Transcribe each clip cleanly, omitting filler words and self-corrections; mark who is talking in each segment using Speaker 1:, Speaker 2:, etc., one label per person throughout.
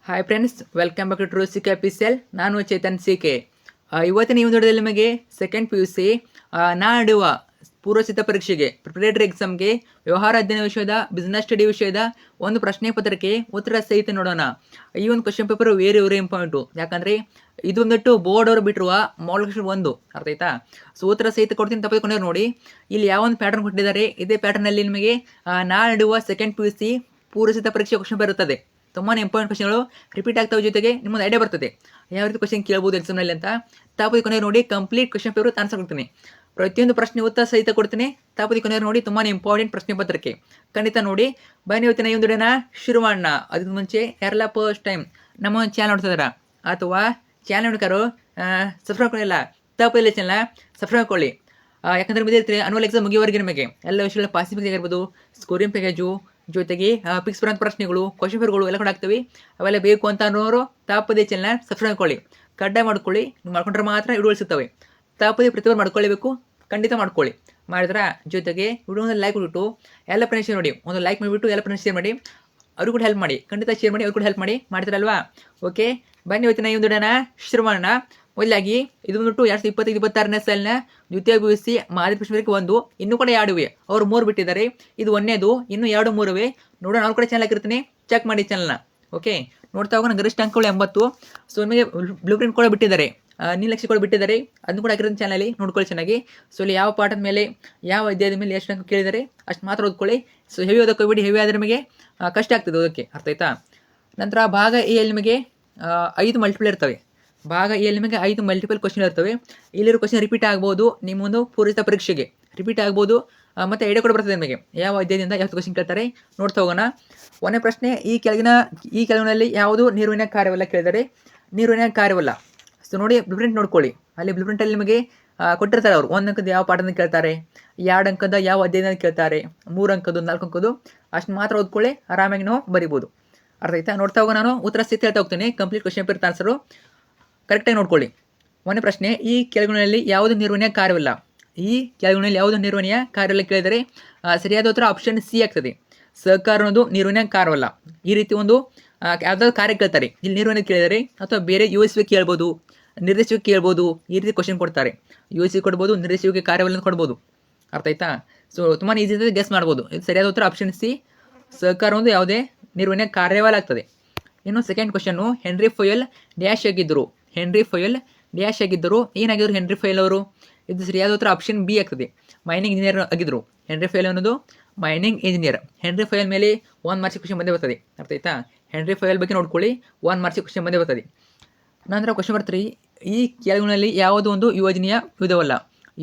Speaker 1: Hi friends, welcome back to true C K official. ನಾನು Chetan C K. ಇವತ್ತಿನ ಈ ಒಂದು ವಿಡಿಯೋದಲ್ಲಿ ನಿಮಗೆ ಸೆಕೆಂಡ್ ಪಿ ಯು ಸಿ ನಾಡುವ ಪೂರ್ವಸಿದ್ಧ ಪರೀಕ್ಷೆಗೆ ಪ್ರಿಪರೇಟರಿ ಎಕ್ಸಾಮ್ಗೆ ವ್ಯವಹಾರ ಅಧ್ಯಯನ ವಿಷಯದ ಬಿಸ್ನೆಸ್ ಸ್ಟಡಿ ವಿಷಯದ ಒಂದು ಪ್ರಶ್ನೆ ಪತ್ರಿಕೆ ಉತ್ತರ ಸಹಿತ ನೋಡೋಣ. ಈ ಒಂದು ಕ್ವಶನ್ ಪೇಪರ್ ವೆರಿ ಇಂಪಾರ್ಟೆಂಟು. ಯಾಕಂದರೆ ಇದು ಬಂದ್ಬಿಟ್ಟು ಬೋರ್ಡ್ ಅವರು ಬಿಟ್ಟಿರುವ ಮಾಡಲ್ ಕ್ವಶನ್ 1 ಅರ್ಥ ಆಯ್ತಾ. ಸೊ ಉತ್ತರ ಸಹಿತ ಕೊಡ್ತೀನಿ, ತಪ್ಪಿಕೊಂಡು ನೋಡಿ. ಇಲ್ಲಿ ಯಾವ ಒಂದು ಪ್ಯಾಟರ್ನ್ ಕೊಟ್ಟಿದ್ದಾರೆ, ಇದೇ ಪ್ಯಾಟರ್ನಲ್ಲಿ ನಿಮಗೆ ನಾಡುವ ಸೆಕೆಂಡ್ ಪಿ ಯು ಸಿ ಪೂರ್ವಸಿದ್ಧ ಪರೀಕ್ಷೆ ಕ್ವಶನ್ ಬರುತ್ತದೆ. ತುಂಬಾ ಇಂಪಾರ್ಟೆಂಟ್ ಕ್ವಶನ್ಗಳು ರಿಪೀಟ್ ಆಗ್ತಾವೆ, ಜೊತೆಗೆ ನಿಮ್ಮೊಂದು ಐಡಿಯಾ ಬರ್ತದೆ ಯಾವ ರೀತಿ ಕ್ವಶನ್ ಕೇಳ್ಬೋದು ಎಕ್ಸಾಮ್ನಲ್ಲಿ ಅಂತ. ತಾಪದಿ ಕೊನೆಗೆ ನೋಡಿ ಕಂಪ್ಲೀಟ್ ಕ್ವಶನ್ ಪೇಪರ್ ಆನ್ಸರ್ ಕೊಡ್ತೀನಿ. ಪ್ರತಿಯೊಂದು ಪ್ರಶ್ನೆ ಉತ್ತರ ಸಹಿತ ಕೊಡ್ತೀನಿ. ತಾಪದಿ ಕೊನೆಗೆ ನೋಡಿ ತುಂಬಾ ಇಂಪಾರ್ಟೆಂಟ್ ಪ್ರಶ್ನೆ ಪತ್ರಿಕೆ ಖಂಡಿತ ನೋಡಿ. ಬನ್ನಿ ಇವತ್ತಿನ ಈ ಒಂದು ವಿಡಿಯೋನ ಶುರು ಮಾಡೋಣ. ಅದಕ್ಕೆ ಮುಂಚೆ ಯಾರೆಲ್ಲ ಫಸ್ಟ್ ಟೈಮ್ ನಮ್ಮ ಚಾನಲ್ ನೋಡ್ತಿದಾರ ಅಥವಾ ಚಾನಲ್ ನೋಡ್ಕಾರು ಸಬ್ಸ್ಕ್ರೈಬ್ ಮಾಡಿಲ್ಲ, ತಾಪದಿ ಚಾನಲ್ ಸಬ್ಸ್ಕ್ರೈಬ್ ಕೊಳ್ಳಿ. ಯಾಕಂದರೆ ಇರ್ತೀರಿ ಅನ್ವಲ್ ಎಕ್ಸಾಮ್ ಮುಗಿಯವರೆಗೆ ನಿಮಗೆ ಎಲ್ಲ ವಿಷಯಗಳ ಪಾಸಿಫಿಕ್ ಆಗಿರ್ಬೋದು, ಸ್ಕೋರಿಂಗ್ ಪ್ಯಾಕೇಜು, ಜೊತೆಗೆ ಫಿಕ್ಸ್ ಬರೋಂಥ ಪ್ರಶ್ನೆಗಳು, ಕ್ವಶನ್ ಪೇಪರ್ಗಳು ಎಲ್ಲ ಕೂಡ ಆಗ್ತವೆ. ಅವೆಲ್ಲ ಬೇಕು ಅಂತ ಅನ್ನೋರು ತಾಪದೇ ಚಾನಲ್ ಸಬ್ಸ್ಕ್ರೈಬ್ ಮಾಡ್ಕೊಳ್ಳಿ, ಕಡ್ಡಾಯ ಮಾಡ್ಕೊಳ್ಳಿ. ನೀವು ಮಾಡ್ಕೊಂಡ್ರೆ ಮಾತ್ರ ವಿಡಿಯೋಗಳು ಸಿಗ್ತವೆ. ತಾಪದೇ ಪ್ರತಿಯೊಬ್ಬರು ಮಾಡ್ಕೊಳ್ಳೇಬೇಕು, ಖಂಡಿತ ಮಾಡ್ಕೊಳ್ಳಿ. ಮಾಡಿದ್ರೆ ಜೊತೆಗೆ ವಿಡಿಯೋನ ಲೈಕ್ ಮಾಡಿಬಿಟ್ಟು ಎಲ್ಲ ಫ್ರೆಂಡ್ಸ್ ಶೇರ್ ಮಾಡಿ, ಒಂದು ಲೈಕ್ ಮಾಡಿಬಿಟ್ಟು ಎಲ್ಲ ಫ್ರೆಂಡ್ಸ್ ಶೇರ್ ಮಾಡಿ, ಅವ್ರಿಗೂ ಕೂಡ ಹೆಲ್ಪ್ ಮಾಡಿ, ಖಂಡಿತ ಶೇರ್ ಮಾಡಿ, ಅವ್ರು ಕೂಡ ಹೆಲ್ಪ್ ಮಾಡಿ. ಮಾಡ್ತಾರಲ್ವಾ? ಓಕೆ, ಬನ್ನಿ ಇವತ್ತಿನ ಈ ಒಂದು ವಿಡಿಯೋನ ಶುರು ಮಾಡೋಣ. ಮೊದಲಾಗಿ ಇದು ಬಂದ್ಬಿಟ್ಟು 2025-26ನೇ ಸಾಲಿನ ದ್ವಿತೀಯ ಪಿ ಯು ಸಿ ಮಾದರಿ ಪ್ರಶ್ನೆ 1. ಇನ್ನೂ ಕೂಡ 2 ಇವೆ, ಅವರು 3 ಬಿಟ್ಟಿದ್ದಾರೆ. ಇದು 1ನೇದು, ಇನ್ನೂ 2 3 ಇವೆ. ನೋಡೋಣ, ಅವ್ರ ಕೂಡ ಚಾನಲ್ ಹಾಕಿರ್ತೀನಿ, ಚೆಕ್ ಮಾಡಿ ಚಾನಲ್ನ. ಓಕೆ, ನೋಡ್ತಾ ಹೋಗೋಣ. ಗರಿಷ್ಠ ಅಂಕಗಳು 80. ಸೊ ನಿಮಗೆ ಬ್ಲೂ ಪ್ರಿಂಟ್ ಕೂಡ ಬಿಟ್ಟಿದ್ದಾರೆ, ನೀಲಕ್ಷಿ ಕೂಡ ಬಿಟ್ಟಿದ್ದಾರೆ, ಅದನ್ನು ಕೂಡ ಹಾಕಿರೋದು ಚಾನಲಲ್ಲಿ ನೋಡ್ಕೊಳ್ಳಿ ಚೆನ್ನಾಗಿ. ಸೊ ಇಲ್ಲಿ ಯಾವ ಪಾಠದ ಮೇಲೆ ಯಾವ ಅಧ್ಯಾಯದ ಮೇಲೆ ಎಷ್ಟು ಅಂಕ ಕೇಳಿದ್ದಾರೆ ಅಷ್ಟು ಮಾತ್ರ ಓದ್ಕೊಳ್ಳಿ. ಸೊ ಹೆವಿ ಓದಕ್ಕೆ ಹೋಗ್ಬಿಡಿ, ಹೆವಿ ಆದರೆ ನಿಮಗೆ ಕಷ್ಟ ಆಗ್ತದೆ ಓದೋಕ್ಕೆ, ಅರ್ಥ ಆಯ್ತಾ. ನಂತರ ಭಾಗ ಎ ಯಲ್ಲಿ ನಿಮಗೆ 5 ಮಲ್ಟಿಪಲ್ ಇರ್ತವೆ. ಭಾಗ ಎ ಯಲ್ಲಿ ನಿಮಗೆ 5 ಮಲ್ಟಿಪಲ್ ಕ್ವಶನ್ ಇರ್ತವೆ. ಇಲ್ಲಿರೋ ಕ್ವಶನ್ ರಿಪೀಟ್ ಆಗ್ಬೋದು, ನಿಮ್ಮೊಂದು ಪೂರ್ವಸಿದ್ಧ ಪರೀಕ್ಷೆಗೆ ರಿಪೀಟ್ ಆಗ್ಬೋದು. ಮತ್ತು ಐಡಿಯಾ ಕೂಡ ಬರ್ತದೆ ನಿಮಗೆ ಯಾವ ಅಧ್ಯಾಯದಿಂದ ಯಾವ ಕ್ವಶನ್ ಕೇಳ್ತಾರೆ. ನೋಡ್ತಾ ಹೋಗೋಣ. 1ನೇ ಪ್ರಶ್ನೆ, ಈ ಕೆಳಗಿನಲ್ಲಿ ಯಾವುದು ನಿರ್ವಹಣೆ ಕಾರ್ಯವಲ್ಲ ಕೇಳಿದರೆ. ನಿರ್ವಹಣೆ ಕಾರ್ಯವಲ್ಲ. ಸೊ ನೋಡಿ, ಬ್ಲೂಪ್ರಿಂಟ್ ನೋಡ್ಕೊಳ್ಳಿ. ಅಲ್ಲಿ ಬ್ಲೂಪ್ರಿಂಟಲ್ಲಿ ನಿಮಗೆ ಕೊಟ್ಟಿರ್ತಾರೆ ಅವರು 1 ಅಂಕದ ಯಾವ ಪಾಠದಿಂದ ಕೇಳ್ತಾರೆ, 2 ಅಂಕದ ಯಾವ ಅಧ್ಯಾಯದಿಂದ ಕೇಳ್ತಾರೆ, 3 ಅಂಕದ್ದು 4 ಅಂಕದ್ದು ಅಷ್ಟು ಮಾತ್ರ ಓದ್ಕೊಳ್ಳಿ, ಆರಾಮಾಗಿ ನಾವು ಬರಿಬೋದು, ಅರ್ಥ ಆಯ್ತಾ. ನೋಡ್ತಾ ಹೋಗೋಣ. ನಾನು ಉತ್ತರ ಸ್ಥಿತಿ ಹೇಳ್ತಾ ಹೋಗ್ತೀನಿ, ಕಂಪ್ಲೀಟ್ ಕ್ವಶನ್ ಪೇಪರ್ ಆನ್ಸರು ಕರೆಕ್ಟಾಗಿ ನೋಡ್ಕೊಳ್ಳಿ. 1ನೇ ಪ್ರಶ್ನೆ, ಈ ಕೆಳಗಿನಲ್ಲಿ ಯಾವುದು ನಿರ್ವಹಣೆಯ ಕಾರ್ಯವಿಲ್ಲ. ಈ ಕೆಳಗಿನಲ್ಲಿ ಯಾವುದು ನಿರ್ವಹಣೆಯ ಕಾರ್ಯವಿಲ್ಲ ಕೇಳಿದರೆ ಸರಿಯಾದ ಉತ್ತರ ಆಪ್ಷನ್ ಸಿ ಆಗ್ತದೆ. ಸಹಕಾರ ಅನ್ನೋದು ನಿರ್ವಹಣೆಯ ಕಾರ್ಯವಲ್ಲ. ಈ ರೀತಿ ಒಂದು ಯಾವುದಾದ್ರು ಕಾರ್ಯ ಕೇಳ್ತಾರೆ, ಇಲ್ಲಿ ನಿರ್ವಹಣೆ ಕೇಳಿದರೆ, ಅಥವಾ ಬೇರೆ USV ಕೇಳ್ಬೋದು, ನಿರ್ದೇಶಕ ಕೇಳ್ಬೋದು, ಈ ರೀತಿ ಕ್ವಶನ್ ಕೊಡ್ತಾರೆ. USV ಕೊಡ್ಬೋದು, ನಿರ್ದೇಶಕ ಕಾರ್ಯವಲ್ಲ ಕೊಡ್ಬೋದು, ಅರ್ಥ ಆಯ್ತಾ. ಸೊ ತುಂಬಾ ಈಸಿ ಇದೆ, ಗೆಸ್ ಮಾಡ್ಬೋದು. ಇದು ಸರಿಯಾದ ಉತ್ತರ ಆಪ್ಷನ್ ಸಿ, ಸಹಕಾರ ಒಂದು ಯಾವುದೇ ನಿರ್ವಹಣೆಯ ಕಾರ್ಯವಲ್ಲ ಆಗ್ತದೆ. ಇನ್ನು ಸೆಕೆಂಡ್ ಕ್ವಶನ್ನು, ಹೆನ್ರಿ ಫೊಯಲ್ ಡ್ಯಾಶ್ ಆಗಿದ್ದರು. ಹೆನ್ರಿ ಫೊಯಲ್ ಡ್ಯಾಶ್ ಆಗಿದ್ದರು, ಏನಾಗಿದ್ರು ಹೆನ್ರಿ ಫೊಯಲ್ ಅವರು? ಇದು ಸರಿಯಾದ ಉತ್ತರ ಆಪ್ಷನ್ ಬಿ ಆಗ್ತದೆ, ಮೈನಿಂಗ್ ಇಂಜಿನಿಯರ್ ಆಗಿದ್ದರು. ಹೆನ್ರಿ ಫೊಯಲ್ ಅನ್ನೋದು ಮೈನಿಂಗ್ ಇಂಜಿನಿಯರ್. ಹೆನ್ರಿ ಫೊಯಲ್ ಮೇಲೆ 1 ಮಾರ್ಕ್ಸ್ ಕ್ವಶನ್ ಬಂದೇ ಬರ್ತದೆ, ಅರ್ಥ ಆಯ್ತಾ. ಹೆನ್ರಿ ಫೊಯಲ್ ಬಗ್ಗೆ ನೋಡ್ಕೊಳ್ಳಿ, 1 ಮಾರ್ಕ್ಸ್ ಕ್ವಶನ್ ಬಂದೇ ಬರ್ತದೆ. ನಂತರ ಕ್ವಶನ್ ಬರ್ತೀರಿ, ಈ ಕೆಳಗಿನಲ್ಲಿ ಯಾವುದೋ ಒಂದು ಯೋಜನೆಯ ವಿಧವಲ್ಲ.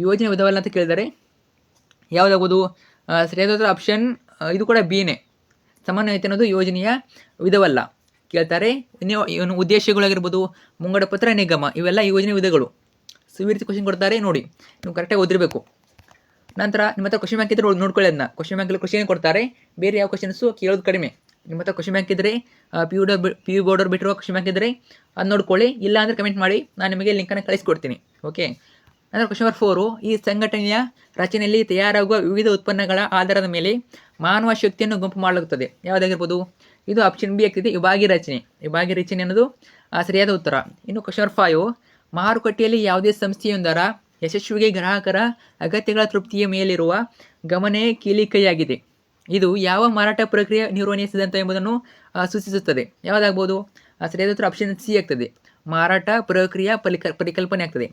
Speaker 1: ಯೋಜನೆ ವಿಧವಲ್ಲ ಅಂತ ಕೇಳಿದರೆ ಯಾವುದಾಗೋದು? ಸರಿಯಾದ ಉತ್ತರ ಆಪ್ಷನ್ ಇದು ಕೂಡ ಬಿನೇ, ಸಮನ್ವಯತೆ ಅನ್ನೋದು ಯೋಜನೆಯ ವಿಧವಲ್ಲ ಕೇಳ್ತಾರೆ. ಇನ್ನು ಉದ್ದೇಶಗಳಾಗಿರ್ಬೋದು, ಮುಂಗಡ ಪತ್ರ ನಿಗಮ, ಇವೆಲ್ಲ ಯೋಜನೆ ವಿಧಗಳು. ಸೊ ಈ ರೀತಿ ಕ್ವಶನ್ ಕೊಡ್ತಾರೆ, ನೋಡಿ ನೀವು ಕರೆಕ್ಟಾಗಿ ಓದಿರಬೇಕು. ನಂತರ ನಿಮ್ಮ ಹತ್ರ ಕ್ವಶನ್ ಬ್ಯಾಂಕ್ ಇದ್ದರೆ ನೋಡ್ಕೊಳ್ಳಿ, ಅದನ್ನ ಕ್ವಶನ್ ಬ್ಯಾಂಕಲ್ಲಿ ಕ್ವಶನ್ ಕೊಡ್ತಾರೆ, ಬೇರೆ ಯಾವ ಕ್ವಶನ್ಸು ಕೇಳೋದು ಕಡಿಮೆ. ನಿಮ್ಮ ಹತ್ರ ಕ್ವಶನ್ ಬ್ಯಾಂಕ್ ಇದ್ದರೆ ಪಿ ಯು ಬೋರ್ಡರ್ ಬಿಟ್ಟಿರುವ ಕ್ವಶನ್ ಬ್ಯಾಂಕ್ ಇದ್ದರೆ ಅದು ನೋಡ್ಕೊಳ್ಳಿ, ಇಲ್ಲ ಅಂದರೆ ಕಮೆಂಟ್ ಮಾಡಿ, ನಾನು ನಿಮಗೆ ಲಿಂಕನ್ನು ಕಳಿಸ್ಕೊಡ್ತೀನಿ. ಓಕೆ, ನಂತರ ಕ್ವಶನ್ ನಂಬರ್ 4, ಈ ಸಂಘಟನೆಯ ರಚನೆಯಲ್ಲಿ ತಯಾರಾಗುವ ವಿವಿಧ ಉತ್ಪನ್ನಗಳ ಆಧಾರದ ಮೇಲೆ ಮಾನವ ಶಕ್ತಿಯನ್ನು ಗುಂಪು ಮಾಡಲಾಗುತ್ತದೆ. ಯಾವುದಾಗಿರ್ಬೋದು? ಇದು ಆಪ್ಷನ್ ಬಿ ಆಗ್ತಿದೆ, ವಿಭಾಗೀಯ ರಚನೆ. ವಿಭಾಗೀಯ ರಚನೆ ಅನ್ನೋದು ಸರಿಯಾದ ಉತ್ತರ. ಇನ್ನು ಕ್ವಶನ್ ನಂಬರ್ 5, ಮಾರುಕಟ್ಟೆಯಲ್ಲಿ ಯಾವುದೇ ಸಂಸ್ಥೆಯೊಂದರ ಯಶಸ್ವಿಗೆ ಗ್ರಾಹಕರ ಅಗತ್ಯಗಳ ತೃಪ್ತಿಯ ಮೇಲಿರುವ ಗಮನೇ ಕೀಲಿಕೈಯಾಗಿದೆ. ಇದು ಯಾವ ಮಾರಾಟ ಪ್ರಕ್ರಿಯೆ ನಿರ್ವಹಣೆಯ ಸಿದ್ಧಾಂತ ಎಂಬುದನ್ನು ಸೂಚಿಸುತ್ತದೆ. ಯಾವುದಾಗ್ಬೋದು? ಸರಿಯಾದ ಉತ್ತರ ಆಪ್ಷನ್ ಸಿ ಆಗ್ತದೆ, ಮಾರಾಟ ಪ್ರಕ್ರಿಯೆ ಪರಿಕಲ್ಪನೆ ಆಗ್ತದೆ.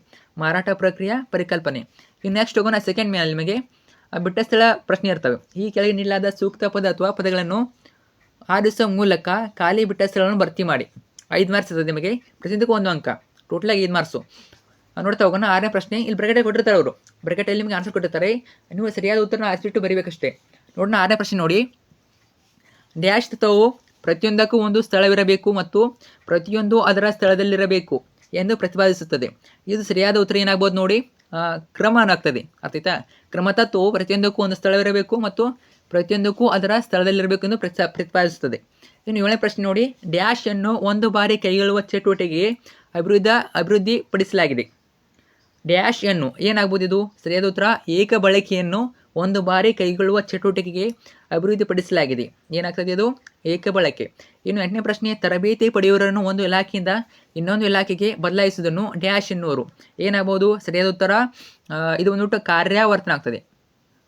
Speaker 1: ಮಾರಾಟ ಪ್ರಕ್ರಿಯೆ ಪರಿಕಲ್ಪನೆ. ಇನ್ನು ನೆಕ್ಸ್ಟ್ ಹೋಗೋಣ. ಸೆಕೆಂಡ್ ಮೇಲೆ ನಿಮಗೆ ಬಿಟ್ಟ ಸ್ಥಳ ಪ್ರಶ್ನೆ ಇರ್ತವೆ. ಈ ಕೆಳಗೆ ನೀಡಲಾದ ಸೂಕ್ತ ಪದ ಅಥವಾ ಪದಗಳನ್ನು ಆರಿಸುವ ಮೂಲಕ ಖಾಲಿ ಬಿಟ್ಟ ಸ್ಥಳಗಳನ್ನು ಭರ್ತಿ ಮಾಡಿ. 5 ಮಾರ್ಕ್ಸ್ ಇರ್ತದೆ ನಿಮಗೆ, ಪ್ರತಿಯೊಂದಕ್ಕೂ 1 ಅಂಕ, ಟೋಟಲಾಗಿ 5 ಮಾರ್ಕ್ಸು. ನೋಡ್ತಾ ಹೋಗೋಣ. 6ನೇ ಪ್ರಶ್ನೆ, ಇಲ್ಲಿ ಬ್ರಾಕೆಟಲ್ಲಿ ಕೊಟ್ಟಿರ್ತಾರೆ ಅವರು, ಬ್ರಾಕೆಟಲ್ಲಿ ನಿಮಗೆ ಆನ್ಸರ್ ಕೊಟ್ಟಿರ್ತಾರೆ, ನೀವು ಸರಿಯಾದ ಉತ್ತರನ ಆರಿಸಿಬಿಟ್ಟು ಬರೀಬೇಕಷ್ಟೇ. ನೋಡೋಣ 6ನೇ ಪ್ರಶ್ನೆ ನೋಡಿ, ಡ್ಯಾಶ್ ತತ್ವವು ಪ್ರತಿಯೊಂದಕ್ಕೂ ಒಂದು ಸ್ಥಳವಿರಬೇಕು ಮತ್ತು ಪ್ರತಿಯೊಂದು ಅದರ ಸ್ಥಳದಲ್ಲಿರಬೇಕು ಎಂದು ಪ್ರತಿಪಾದಿಸುತ್ತದೆ. ಇದು ಸರಿಯಾದ ಉತ್ತರ ಏನಾಗ್ಬೋದು ನೋಡಿ, ಕ್ರಮ ಆಗ್ತದೆ, ಅರ್ಥ ಆಯ್ತಾ. ಕ್ರಮ ತತ್ವವು ಪ್ರತಿಯೊಂದಕ್ಕೂ ಒಂದು ಸ್ಥಳವಿರಬೇಕು ಮತ್ತು ಪ್ರತಿಯೊಂದಕ್ಕೂ ಅದರ ಸ್ಥಳದಲ್ಲಿರಬೇಕು ಎಂದು ಪ್ರತಿಪಾದಿಸುತ್ತದೆ. ಇನ್ನು 7ನೇ ಪ್ರಶ್ನೆ ನೋಡಿ, ಡ್ಯಾಶ್ ಅನ್ನು ಒಂದು ಬಾರಿ ಕೈಗೊಳ್ಳುವ ಚಟುವಟಿಕೆಗೆ ಅಭಿವೃದ್ಧಿಪಡಿಸಲಾಗಿದೆ. ಡ್ಯಾಶ್ ಅನ್ನು ಏನಾಗ್ಬೋದು? ಇದು ಸರಿಯಾದ ಉತ್ತರ ಏಕ ಬಳಕೆಯನ್ನು ಒಂದು ಬಾರಿ ಕೈಗೊಳ್ಳುವ ಚಟುವಟಿಕೆಗೆ ಅಭಿವೃದ್ಧಿಪಡಿಸಲಾಗಿದೆ. ಏನಾಗ್ತದೆ? ಅದು ಏಕಬಳಕೆ. ಇನ್ನು 8ನೇ ಪ್ರಶ್ನೆ, ತರಬೇತಿ ಪಡೆಯುವವರನ್ನು ಒಂದು ಇಲಾಖೆಯಿಂದ ಇನ್ನೊಂದು ಇಲಾಖೆಗೆ ಬದಲಾಯಿಸುವುದನ್ನು ಡ್ಯಾಶ್ ಎನ್ನುವರು. ಏನಾಗ್ಬೋದು? ಸರಿಯಾದ ಉತ್ತರ ಇದು ಬಂದ್ಬಿಟ್ಟು ಕಾರ್ಯಾವರ್ತನ ಆಗ್ತದೆ.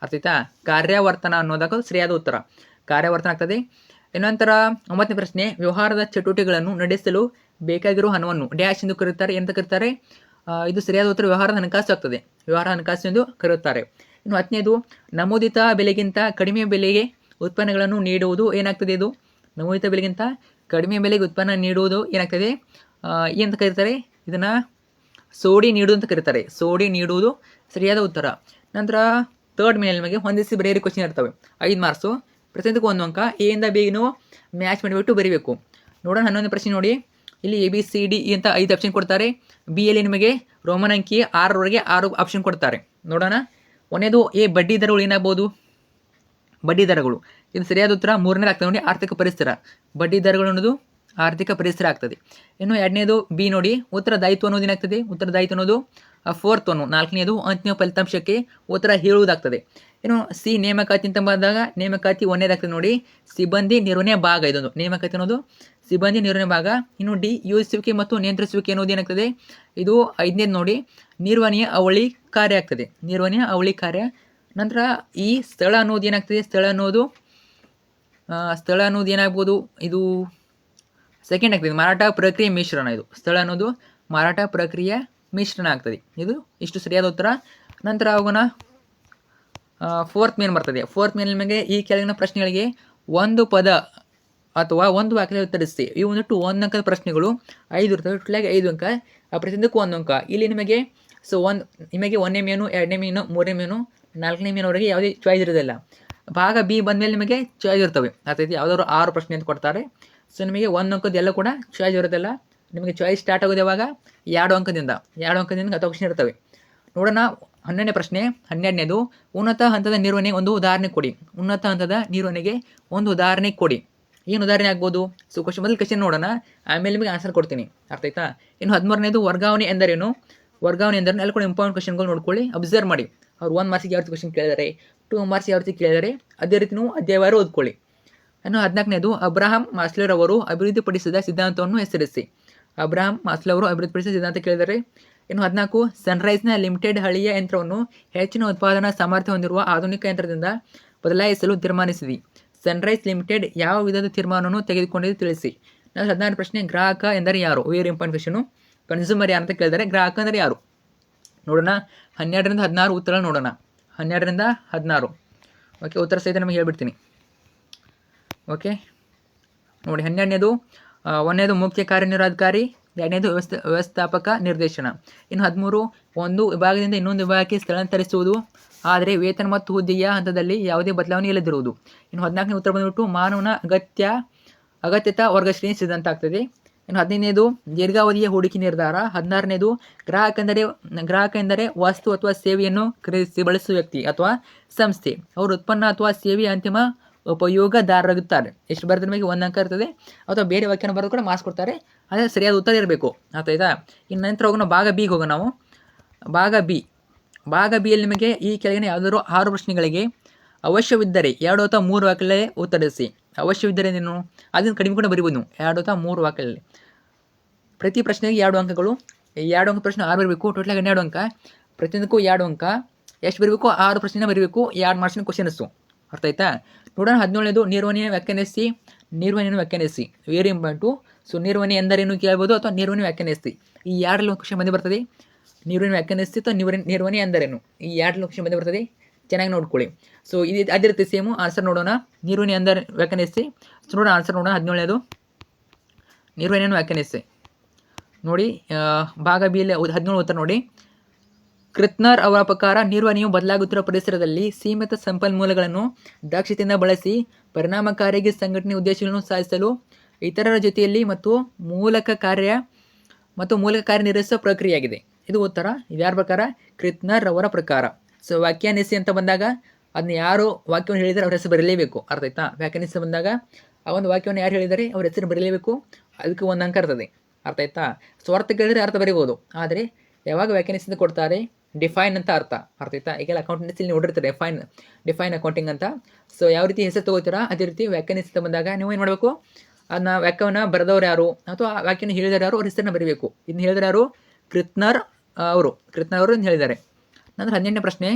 Speaker 1: ಅರ್ಥ ಆಯ್ತಾ? ಕಾರ್ಯಾವರ್ತನ ಅನ್ನೋದಕ್ಕೆ ಸರಿಯಾದ ಉತ್ತರ ಕಾರ್ಯಾವರ್ತನ ಆಗ್ತದೆ. ಇನ್ನೊಂಥರ 9ನೇ ಪ್ರಶ್ನೆ, ವ್ಯವಹಾರದ ಚಟುವಟಿಕೆಗಳನ್ನು ನಡೆಸಲು ಬೇಕಾಗಿರುವ ಹಣವನ್ನು ಡ್ಯಾಶ್ ಎಂದು ಕರೆಯುತ್ತಾರೆ. ಎಂತ ಕರೀತಾರೆ? ಇದು ಸರಿಯಾದ ಉತ್ತರ ವ್ಯವಹಾರದ ಹಣಕಾಸು ಆಗ್ತದೆ. ವ್ಯವಹಾರ ಹಣಕಾಸು ಎಂದು ಕರೆಯುತ್ತಾರೆ. ಇನ್ನು 10ನೇದು, ನಮೂದಿತ ಬೆಲೆಗಿಂತ ಕಡಿಮೆ ಬೆಲೆಗೆ ಉತ್ಪನ್ನಗಳನ್ನು ನೀಡುವುದು ಏನಾಗ್ತದೆ? ಇದು ನಮೂದಿತ ಬೆಲೆಗಿಂತ ಕಡಿಮೆ ಬೆಲೆಗೆ ಉತ್ಪನ್ನ ನೀಡುವುದು ಏನಾಗ್ತದೆ? ಏನಂತ ಕರೀತಾರೆ? ಇದನ್ನು ಸೋಡಿ ನೀಡುವುದು ಅಂತ ಕರೀತಾರೆ. ಸೋಡಿ ನೀಡುವುದು ಸರಿಯಾದ ಉತ್ತರ. ನಂತರ 3rd ಮೇಲೆ ನಿಮಗೆ ಹೊಂದಿಸಿ ಬರೆಯಿರಿ ಕ್ವಶನ್ ಇರ್ತವೆ. 5 ಮಾರ್ಕ್ಸು, ಪ್ರತಿಯೊಂದಕ್ಕೂ 1 ಅಂಕ. ಎ ಇಂದ ಬಿ ನು ಮ್ಯಾಚ್ ಮಾಡಿಬಿಟ್ಟು ಬರೀಬೇಕು. ನೋಡೋಣ 11ನೇ ಪ್ರಶ್ನೆ ನೋಡಿ. ಇಲ್ಲಿ ABCD ಅಂತ 5 ಆಪ್ಷನ್ ಕೊಡ್ತಾರೆ. ಬಿ ಯಲ್ಲಿ ನಿಮಗೆ ರೋಮನ್ ಅಂಕಿ 6ರವರೆಗೆ 6 ಆಪ್ಷನ್ ಕೊಡ್ತಾರೆ. ನೋಡೋಣ. 1ನೇದು ಎ, ಬಡ್ಡಿ ದರಗಳು ಏನಾಗ್ಬೋದು? ಬಡ್ಡಿ ದರಗಳು ಇದು ಸರಿಯಾದ ಉತ್ತರ 3ನೇದು ಆಗ್ತದೆ ನೋಡಿ, ಆರ್ಥಿಕ ಪರಿಸರ. ಬಡ್ಡಿ ದರಗಳು ಅನ್ನೋದು ಆರ್ಥಿಕ ಪರಿಸರ ಆಗ್ತದೆ. ಇನ್ನು 2ನೇದು ಬಿ ನೋಡಿ, ಉತ್ತರದಾಯಿತ್ವ ಅನ್ನೋದು ಏನಾಗ್ತದೆ? ಉತ್ತರದಾಯಿತ್ವ ಅನ್ನೋದು 4th ಒನ್. 4ನೇದು ಅಂತಿಮ ಫಲಿತಾಂಶಕ್ಕೆ ಉತ್ತರ ಹೇಳುವುದಾಗ್ತದೆ. ಇನ್ನು ಸಿ, ನೇಮಕಾತಿ ಅಂತ ಬಂದಾಗ ನೇಮಕಾತಿ 1ನೇದಾಗ್ತದೆ ನೋಡಿ, ಸಿಬ್ಬಂದಿ ನಿರ್ವಹಣೆ ಭಾಗ. ಇದೊಂದು ನೇಮಕಾತಿ ಅನ್ನೋದು ಸಿಬ್ಬಂದಿ ನಿರ್ವಹಣೆ ಭಾಗ. ಇನ್ನು ಡಿ, ಯೋಜಿಸುವಿಕೆ ಮತ್ತು ನಿಯಂತ್ರಿಸುವಿಕೆ ಅನ್ನೋದು ಏನಾಗ್ತದೆ? ಇದು 5ನೇದು ನೋಡಿ, ನಿರ್ವಹಣೆಯ ಅವಳಿ ಕಾರ್ಯ ಆಗ್ತದೆ. ನಿರ್ವಹಣೆಯ ಅವಳಿ ಕಾರ್ಯ. ನಂತರ ಈ ಸ್ಥಳ ಅನ್ನೋದು ಏನಾಗ್ತದೆ? ಸ್ಥಳ ಅನ್ನೋದು ಏನಾಗ್ಬೋದು? ಇದು 2nd ಆಗ್ತದೆ, ಮಾರಾಟ ಪ್ರಕ್ರಿಯೆ ಮಿಶ್ರಣ. ಇದು ಸ್ಥಳ ಅನ್ನೋದು ಮಾರಾಟ ಪ್ರಕ್ರಿಯೆ ಮಿಶ್ರಣ ಆಗ್ತದೆ. ಇದು ಇಷ್ಟು ಸರಿಯಾದ ಉತ್ತರ. ನಂತರ ಹೋಗೋಣ 4th ಮೇನ್ ಬರ್ತದೆ. 4th ಮೇನ್ ನಿಮಗೆ ಈ ಕೆಳಗಿನ ಪ್ರಶ್ನೆಗಳಿಗೆ ಒಂದು ಪದ ಅಥವಾ ಒಂದು ವಾಕ್ಯದಲ್ಲಿ ಉತ್ತರಿಸಿ. ಇವು ಒಂದಿಟ್ಟು 1 ಅಂಕದ ಪ್ರಶ್ನೆಗಳು 5 ಇರ್ತವೆ. ಟೋಟಲಾಗಿ 5 ಅಂಕ. ಪ್ರತಿಯೊಂದಕ್ಕೂ 1 ಅಂಕ. ಇಲ್ಲಿ ನಿಮಗೆ ನಿಮಗೆ 1ನೇ ಮೇನು, 2ನೇ ಮೇನು, 3ನೇ ಮೇನು, 4ನೇ ಮೇನವರೆಗೆ ಯಾವುದೇ ಚಾಯ್ಸ್ ಇರೋದಿಲ್ಲ. ಭಾಗ ಬಿ ಬಂದಮೇಲೆ ನಿಮಗೆ ಚಾಯ್ಸ್ ಇರ್ತವೆ. ಅರ್ಥೈತಿ? ಯಾವುದಾದ್ರು 6 ಪ್ರಶ್ನೆ ಅಂತ ಕೊಡ್ತಾರೆ. ಸೊ ನಿಮಗೆ 1 ಅಂಕದ ಎಲ್ಲ ಕೂಡ ಚಾಯ್ಸ್ ಇರೋದಿಲ್ಲ. ನಿಮಗೆ ಚಾಯ್ಸ್ ಸ್ಟಾರ್ಟ್ ಆಗೋದು ಯಾವಾಗ? 2 ಅಂಕದಿಂದ 10 ಕ್ವಶನ್ ಇರ್ತವೆ. ನೋಡೋಣ 12ನೇ ಪ್ರಶ್ನೆ. 12ನೇದು, ಉನ್ನತ ಹಂತದ ನಿರ್ವಹಣೆ ಒಂದು ಉದಾಹರಣೆ ಕೊಡಿ. ಉನ್ನತ ಹಂತದ ನಿರ್ವಹಣೆಗೆ ಒಂದು ಉದಾಹರಣೆ ಕೊಡಿ. ಏನು ಉದಾಹರಣೆ ಆಗ್ಬೋದು? ಸೊ ಮೊದಲು ಕ್ವಶನ್ ನೋಡೋಣ, ಆಮೇಲೆ ನಿಮಗೆ ಆನ್ಸರ್ ಕೊಡ್ತೀನಿ. ಅರ್ಥ ಆಯ್ತಾ? ಇನ್ನು 13ನೇದು, ವರ್ಗಾವಣೆ ಎಂದರೇನು? ವರ್ಗಾವಣೆ ಎಂದರೆ ಎಲ್ಲ ಕೂಡ ಇಂಪಾರ್ಟೆಂಟ್ ಕ್ವಶನ್ಗಳು ನೋಡ್ಕೊಳ್ಳಿ, ಅಬ್ಸರ್ವ್ ಮಾಡಿ. ಅವ್ರು 1 ಮಾರ್ಕ್ಸಿಗೆ ಯಾವ ರೀತಿ ಕ್ವಶನ್ ಕೇಳಿದ್ದಾರೆ, 2 ಮಾರ್ಕ್ಸ್ ಯಾವ ರೀತಿ ಕೇಳಿದ್ದಾರೆ, ಅದೇ ರೀತಿ ನೀವು ಅಧ್ಯಾಯವಾರು ಓದ್ಕೊಳ್ಳಿ. ಇನ್ನು 14ನೇದು, ಅಬ್ರಹಾಂ ಮಾಸ್ಲರ್ ಅವರು ಅಭಿವೃದ್ಧಿಪಡಿಸಿದ ಸಿದ್ಧಾಂತವನ್ನು ಹೆಸರಿಸಿ. ಅಬ್ರಹಾಂ ಮಾಸ್ಲರ್ ಅವರು ಅಭಿವೃದ್ಧಿಪಡಿಸಿದ ಸಿದ್ಧಾಂತ ಕೇಳಿದ್ದಾರೆ. ಇನ್ನು 14, ಸನ್ರೈಸ್ನ ಲಿಮಿಟೆಡ್ ಹಳೆಯ ಯಂತ್ರವನ್ನು ಹೆಚ್ಚಿನ ಉತ್ಪಾದನಾ ಸಾಮರ್ಥ್ಯ ಹೊಂದಿರುವ ಆಧುನಿಕ ಯಂತ್ರದಿಂದ ಬದಲಾಯಿಸಲು ತೀರ್ಮಾನಿಸಿದೆ. ಸನ್ರೈಸ್ ಲಿಮಿಟೆಡ್ ಯಾವ ವಿಧದ ತೀರ್ಮಾನವನ್ನು ತೆಗೆದುಕೊಂಡಿದ್ದು ತಿಳಿಸಿ. ನಾವು 16ನೇ ಪ್ರಶ್ನೆ, ಗ್ರಾಹಕ ಎಂದರೆ ಯಾರು? Very important question. ಕನ್ಸ್ಯೂಮರ್ ಯಾರು ಅಂತ ಕೇಳಿದರೆ, ಗ್ರಾಹಕ ಅಂದರೆ ಯಾರು? ನೋಡೋಣ 12ರಿಂದ 16 ಉತ್ತರ ನೋಡೋಣ. 12ರಿಂದ 16 ಓಕೆ, ಉತ್ತರ ಸಹಿತ ನಮಗೆ ಹೇಳ್ಬಿಡ್ತೀನಿ. ಓಕೆ ನೋಡಿ, 12ನೇದು 1ನೇದು ಮುಖ್ಯ ಕಾರ್ಯನಿರ್ವಹಣಾಧಿಕಾರಿ, 2ನೇದು ವ್ಯವಸ್ಥಾಪಕ ನಿರ್ದೇಶನ. ಇನ್ನು 13, ಒಂದು ವಿಭಾಗದಿಂದ ಇನ್ನೊಂದು ವಿಭಾಗಕ್ಕೆ ಸ್ಥಳಾಂತರಿಸುವುದು, ಆದರೆ ವೇತನ ಮತ್ತು ಹುದ್ದೆಯ ಹಂತದಲ್ಲಿ ಯಾವುದೇ ಬದಲಾವಣೆ ಇಲ್ಲದಿರುವುದು. ಇನ್ನು 14ನೇ ಉತ್ತರ ಬಂದುಬಿಟ್ಟು ಮಾನವನ ಅಗತ್ಯತಾ ವರ್ಗಶ್ರೇಣಿ ಸಿದ್ಧಾಂತ ಆಗ್ತದೆ. ಇನ್ನು 15ನೇದು ದೀರ್ಘಾವಧಿಯ ಹೂಡಿಕೆ ನಿರ್ಧಾರ. 16ನೇದು ಗ್ರಾಹಕ ಎಂದರೆ ವಸ್ತು ಅಥವಾ ಸೇವೆಯನ್ನು ಖರೀದಿಸಿ ಬಳಸುವ ವ್ಯಕ್ತಿ ಅಥವಾ ಸಂಸ್ಥೆ. ಅವರು ಉತ್ಪನ್ನ ಅಥವಾ ಸೇವೆಯ ಅಂತಿಮ ಉಪಯೋಗದಾರರಾಗುತ್ತಾರೆ. ಎಷ್ಟು ಬರೆದ್ರೆ ನಿಮಗೆ 1 ಅಂಕ ಇರ್ತದೆ. ಅಥವಾ ಬೇರೆ ವಾಕ್ಯನ ಬರೆದು ಕೂಡ ಮಾರ್ಕ್ಸ್ ಕೊಡ್ತಾರೆ. ಅದೇ ಸರಿಯಾದ ಉತ್ತರ ಇರಬೇಕು. ಆಯ್ತಾ? ಇನ್ನು ನಂತರ ಹೋಗೋಣ ಭಾಗ ಬಿಗೆ ಹೋಗೋಣ ನಾವು. ಭಾಗ ಬಿಯಲ್ಲಿ ನಿಮಗೆ ಈ ಕೆಳಗಿನ ಯಾವುದಾದ್ರು 6 ಪ್ರಶ್ನೆಗಳಿಗೆ ಅವಶ್ಯವಿದ್ದರೆ 2 ಅಥವಾ 3 ವಾಕ್ಯಗಳೇ ಉತ್ತರಿಸಿ. ಅವಶ್ಯವಿದ್ದರೆ ನೀನು ಅದನ್ನು ಕಡಿಮೆ ಕೂಡ ಬರಿಬೋದು ನೀವು, 2 ಅಥವಾ 3 ವಾಕ್ಯಗಳಲ್ಲಿ. ಪ್ರತಿ ಪ್ರಶ್ನೆಗೆ 2 ಅಂಕಗಳು. 2 ಅಂಕ ಪ್ರಶ್ನೆ 6 ಬರಬೇಕು. ಟೋಟಲಾಗಿ 12 ಅಂಕ. ಪ್ರತಿಯೊಂದಕ್ಕೂ 2 ಅಂಕ. ಎಷ್ಟು ಬರಬೇಕು? 6 ಪ್ರಶ್ನೆನ ಬರೀಬೇಕು. 2 ಮಾರ್ಕ್ಸಿನ ಕ್ವಶನ್ಸು. ಅರ್ಥ ಆಯ್ತಾ? ನೋಡೋಣ 17ನೇದು, ನಿರ್ವಹಣೆಯನ್ನು ವ್ಯಾಖ್ಯಾನಿಸಿ. Very important. ಸೊ ನಿರ್ವಹಣೆ ಎಂದರೇನು ಕೇಳ್ಬೋದು, ಅಥವಾ ನಿರ್ವಹಣೆ ವ್ಯಾಖ್ಯಾನಿಸಿ. ಈ 2 ಕ್ವಶನ್ ಬಂದೇ ಬರ್ತದೆ. ನಿರ್ವಹಣೆ ವ್ಯಾಖ್ಯಾನಿಸಿ ಅಥವಾ ನಿರ್ವಹಣೆ ಎಂದರೇನು, ಈ 2 ಕ್ವಶನ್ ಬಂದೇ ಬರ್ತದೆ. ಚೆನ್ನಾಗಿ ನೋಡ್ಕೊಳ್ಳಿ. ಸೊ ಇದು ಅದೇ ರೀತಿ ಸೇಮು ಆನ್ಸರ್ ನೋಡೋಣ. ನಿರ್ವಹಣೆ ಎಂದರೆ ವ್ಯಾಖ್ಯಾನಿಸಿ. ಸೊ ನೋಡೋಣ ಆನ್ಸರ್ ನೋಡೋಣ. 17ನೇದು ನಿರ್ವಹಣೆಯನ್ನು ವ್ಯಾಖ್ಯಾನಿಸಿ. ನೋಡಿ ಭಾಗ ಬಿಯಲ್ಲಿ 17 ಉತ್ತರ ನೋಡಿ. ಕೃತ್ನರ್ ಅವರ ಪ್ರಕಾರ ನಿರ್ವಹಣೆಯು ಬದಲಾಗುತ್ತಿರುವ ಪರಿಸರದಲ್ಲಿ ಸೀಮಿತ ಸಂಪನ್ಮೂಲಗಳನ್ನು ದಕ್ಷತೆಯಿಂದ ಬಳಸಿ ಪರಿಣಾಮಕಾರಿಯಾಗಿ ಸಂಘಟನೆ ಉದ್ದೇಶಗಳನ್ನು ಸಾಧಿಸಲು ಇತರರ ಜೊತೆಯಲ್ಲಿ ಮತ್ತು ಮೂಲಕ ಕಾರ್ಯನಿರ್ವಹಿಸುವ ಪ್ರಕ್ರಿಯೆಯಾಗಿದೆ. ಇದು ಉತ್ತರ. ಇದ್ಯಾರ ಪ್ರಕಾರ? ಕೃತ್ನರ್ ಅವರ ಪ್ರಕಾರ. ಸೊ ವ್ಯಾಖ್ಯಾನಿಸಿ ಅಂತ ಬಂದಾಗ ಅದನ್ನ ಯಾರು ವಾಕ್ಯವನ್ನು ಹೇಳಿದರೆ ಅವ್ರ ಹೆಸರು ಬರಲೇಬೇಕು. ಅರ್ಥ ಆಯ್ತಾ? ವ್ಯಾಖ್ಯಾನಿಸಿ ಬಂದಾಗ ಆ ಒಂದು ವಾಕ್ಯವನ್ನು ಯಾರು ಹೇಳಿದರೆ ಅವ್ರ ಹೆಸರು ಬರಲೇಬೇಕು. ಅದಕ್ಕೆ 1 ಅಂಕ ಇರ್ತದೆ. ಅರ್ಥ ಆಯ್ತಾ? ಸ್ವಾರ್ಥ ಕೇಳಿದರೆ ಅರ್ಥ ಬರೀಬೋದು. ಆದರೆ ಯಾವಾಗ ವ್ಯಾಖ್ಯಾನಿಸಿದ ಕೊಡ್ತಾರೆ, ಡಿಫೈನ್ ಅಂತ ಅರ್ಥ ಆಯ್ತಾ. ಈಗೆಲ್ಲ ಅಕೌಂಟೆನ್ಸಿ ನೋಡಿರ್ತಾರೆ ಡಿಫೈನ್ ಅಕೌಂಟಿಂಗ್ ಅಂತ. ಸೊ ಯಾವ ರೀತಿ ಹೆಸರು ತಗೋತೀರಾ ಅದೇ ರೀತಿ ವ್ಯಾಖ್ಯಾನಿಸ್ತಾ ಬಂದಾಗ ನೀವು ಏನು ಮಾಡಬೇಕು, ಅದನ್ನ ವ್ಯಾಖ್ಯಾನ ಬರೆದವ್ರು ಯಾರು ಅಥವಾ ವ್ಯಾಖ್ಯಾನ ಹೇಳಿದಾರೆ ಯಾರು ಅವ್ರ ಹೆಸರನ್ನ ಬರೀಬೇಕು. ಇದನ್ನ ಹೇಳಿದಾರೆ ಯಾರು, ಕೃತ್ನರ್ ಅವರು ಹೇಳಿದ್ದಾರೆ. ನಂತರ 18ನೇ ಪ್ರಶ್ನೆ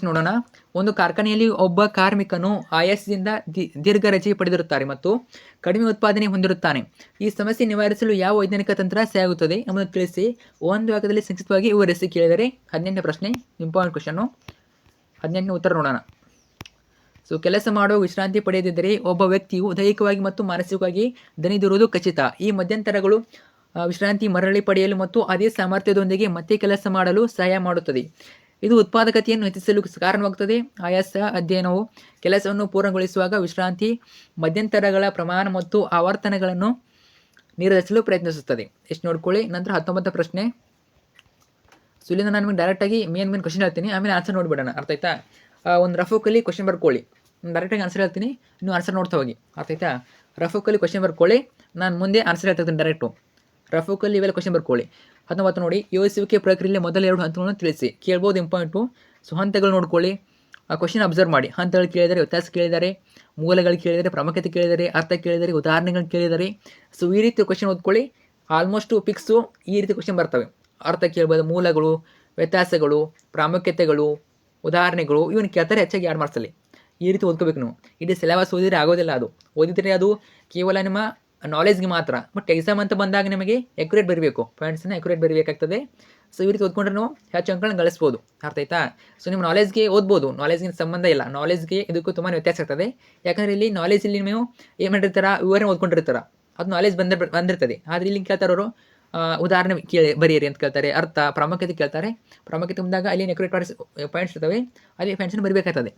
Speaker 1: ನೋಡೋಣ. ಒಂದು ಕಾರ್ಖಾನೆಯಲ್ಲಿ ಒಬ್ಬ ಕಾರ್ಮಿಕನು ಆಯಾಸದಿಂದ ದೀರ್ಘ ರಜೆ ಪಡೆದಿರುತ್ತಾರೆ ಮತ್ತು ಕಡಿಮೆ ಉತ್ಪಾದನೆ ಹೊಂದಿರುತ್ತಾನೆ. ಈ ಸಮಸ್ಯೆ ನಿವಾರಿಸಲು ಯಾವ ವೈಜ್ಞಾನಿಕ ತಂತ್ರ ಸಹಾಯವಾಗುತ್ತದೆ ಎಂಬುದನ್ನು ತಿಳಿಸಿ ಒಂದು ವಾಕ್ಯದಲ್ಲಿ ಸಂಕ್ಷಿಪ್ತವಾಗಿ ವಿವರಿಸಿ ಕೇಳಿದರೆ 18ನೇ ಪ್ರಶ್ನೆ ಇಂಪಾರ್ಟೆಂಟ್ ಕ್ವಶನ್ನು. 18ನೇ ಉತ್ತರ ನೋಡೋಣ. ಸೊ ಕೆಲಸ ಮಾಡುವ ವಿಶ್ರಾಂತಿ ಪಡೆಯದಿದ್ದರೆ ಒಬ್ಬ ವ್ಯಕ್ತಿಯು ದೈಹಿಕವಾಗಿ ಮತ್ತು ಮಾನಸಿಕವಾಗಿ ದಣಿದಿರುವುದು ಖಚಿತ. ಈ ಮಧ್ಯಂತರಗಳು ವಿಶ್ರಾಂತಿ ಮರಳಿ ಪಡೆಯಲು ಮತ್ತು ಅದೇ ಸಾಮರ್ಥ್ಯದೊಂದಿಗೆ ಮತ್ತೆ ಕೆಲಸ ಮಾಡಲು ಸಹಾಯ ಮಾಡುತ್ತದೆ. ಇದು ಉತ್ಪಾದಕತೆಯನ್ನು ಹೆಚ್ಚಿಸಲು ಕಾರಣವಾಗುತ್ತದೆ. ಆಯಾಸ ಅಧ್ಯಯನವು ಕೆಲಸವನ್ನು ಪೂರ್ಣಗೊಳಿಸುವಾಗ ವಿಶ್ರಾಂತಿ ಮಧ್ಯಂತರಗಳ ಪ್ರಮಾಣ ಮತ್ತು ಆವರ್ತನಗಳನ್ನು ನಿರ್ಧರಿಸಲು ಪ್ರಯತ್ನಿಸುತ್ತದೆ. ಎಷ್ಟು ನೋಡ್ಕೊಳ್ಳಿ. ನಂತರ 19ನೇ ಪ್ರಶ್ನೆ. ಸೊ ಇಲ್ಲಿಂದ ನಾನು ನಿಮಗೆ ಡೈರೆಕ್ಟಾಗಿ ಮೇನ್ ಕ್ವಶನ್ ಹೇಳ್ತೀನಿ, ಆಮೇಲೆ ಆನ್ಸರ್ ನೋಡಿಬಿಡೋಣ. ಅರ್ಥ ಆಯ್ತಾ. ಒಂದು ರಫುಕಲ್ಲಿ ಕ್ವಶನ್ ಬರ್ಕೊಳ್ಳಿ, ಡೈರೆಕ್ಟಾಗಿ ಆನ್ಸರ್ ಹೇಳ್ತೀನಿ, ನೀವು ಆನ್ಸರ್ ನೋಡ್ತಾ ಹೋಗಿ. ಅರ್ಥ ಆಯ್ತಾ. ರಫುಕಲ್ಲಿ ಕ್ವಶನ್ ಬರ್ಕೊಳ್ಳಿ, ನಾನು ಮುಂದೆ ಆನ್ಸರ್ ಹೇಳ್ತೀನಿ ಡೈರೆಕ್ಟು. ರಫುಕಲ್ಲಿ ಇವೆಲ್ಲ ಕ್ವಶನ್ ಬರ್ಕೊಳ್ಳಿ. 19 ನೋಡಿ, ಯೋಚಿಸುವಿಕೆ ಪ್ರಕ್ರಿಯೆಯಲ್ಲಿ ಮೊದಲ 2 ಹಂತಗಳನ್ನು ತಿಳಿಸಿ. ಕೇಳ್ಬೋದು ಇಂಪಾರ್ಟೆಂಟು. ಸೊ ಹಂತಗಳು ನೋಡ್ಕೊಳ್ಳಿ, ಆ ಕ್ವಶನ್ ಅಬ್ಸರ್ವ್ ಮಾಡಿ. ಹಂತಗಳು ಕೇಳಿದರೆ, ವ್ಯತ್ಯಾಸ ಕೇಳಿದ್ದಾರೆ, ಮೂಲಗಳು ಕೇಳಿದರೆ, ಪ್ರಾಮುಖ್ಯತೆ ಕೇಳಿದರೆ, ಅರ್ಥ ಕೇಳಿದರೆ, ಉದಾಹರಣೆಗಳು ಕೇಳಿದರೆ. ಸೊ ಈ ರೀತಿ ಕ್ವಶನ್ ಓದ್ಕೊಳ್ಳಿ. ಆಲ್ಮೋಸ್ಟು ಫಿಕ್ಸು ಈ ರೀತಿ ಕ್ವಶನ್ ಬರ್ತವೆ. ಅರ್ಥ ಕೇಳ್ಬೋದು, ಮೂಲಗಳು, ವ್ಯತ್ಯಾಸಗಳು, ಪ್ರಾಮುಖ್ಯತೆಗಳು, ಉದಾಹರಣೆಗಳು ಇವನು ಕೇಳ್ತಾರೆ. ಹೆಚ್ಚಾಗಿ 2 ಮಾರ್ಕ್ಸಲ್ಲಿ ಈ ರೀತಿ ಓದ್ಕೋಬೇಕು ನೀವು. ಇಡೀ ಸಿಲೆಬಸ್ ಓದಿದರೆ ಆಗೋದಿಲ್ಲ. ಅದು ಓದಿದರೆ ಅದು ಕೇವಲ ನಿಮ್ಮ ನಾಲೆಜ್ಗೆ ಮಾತ್ರ. ಬಟ್ ಎಕ್ಸಾಮ್ ಅಂತ ಬಂದಾಗ ನಿಮಗೆ ಎಕ್ಯುರೇಟ್ ಬರಬೇಕು, ಪಾಯಿಂಟ್ಸನ್ನ ಎಕ್ಯುರೇಟ್ ಬರಬೇಕಾಗ್ತದೆ. ಸೊ ಈ ರೀತಿ ಓದ್ಕೊಂಡ್ರೆ ನೀವು ಹೆಚ್ಚು ಅಂಕಗಳನ್ನ ಗಳಿಸ್ಬೋದು. ಅರ್ಥ ಆಯ್ತಾ. ಸೊ ನಿಮ್ಮ ನಾಲೆಜ್ಗೆ ಓದ್ಬೋದು, ನಾಲೆಜ್ಗೆ ಸಂಬಂಧ ಇಲ್ಲ. ನಾಲೆಜ್ಗೆ ಇದಕ್ಕೂ ತುಂಬಾ ವ್ಯತ್ಯಾಸ ಆಗ್ತದೆ. ಯಾಕಂದರೆ ಇಲ್ಲಿ ನಾಲೆಜಲ್ಲಿ ನೀವು ಏನು ಮಾಡಿರ್ತಾರ, ವಿವರಣೆ ಓದ್ಕೊಂಡಿರ್ತಾರ, ಅದು ನಾಲೆಜ್ ಬಂದಿರ್ತದೆ. ಆದರೆ ಇಲ್ಲಿ ಕೇಳ್ತಾರವರು ಉದಾಹರಣೆ ಬರೀರಿ ಅಂತ ಕೇಳ್ತಾರೆ, ಅರ್ಥ ಪ್ರಾಮುಖ್ಯತೆ ಕೇಳ್ತಾರೆ. ಪ್ರಾಮುಖ್ಯತೆ ಬಂದಾಗ ಅಲ್ಲಿ ಎಕ್ಯುರೇಟ್ ಪಾಯಿಂಟ್ಸ್ ಇರ್ತವೆ, ಅಲ್ಲಿ ಪಾಯಿಂಟ್ಸನ್ನು ಬರಬೇಕಾಗ್ತದೆ.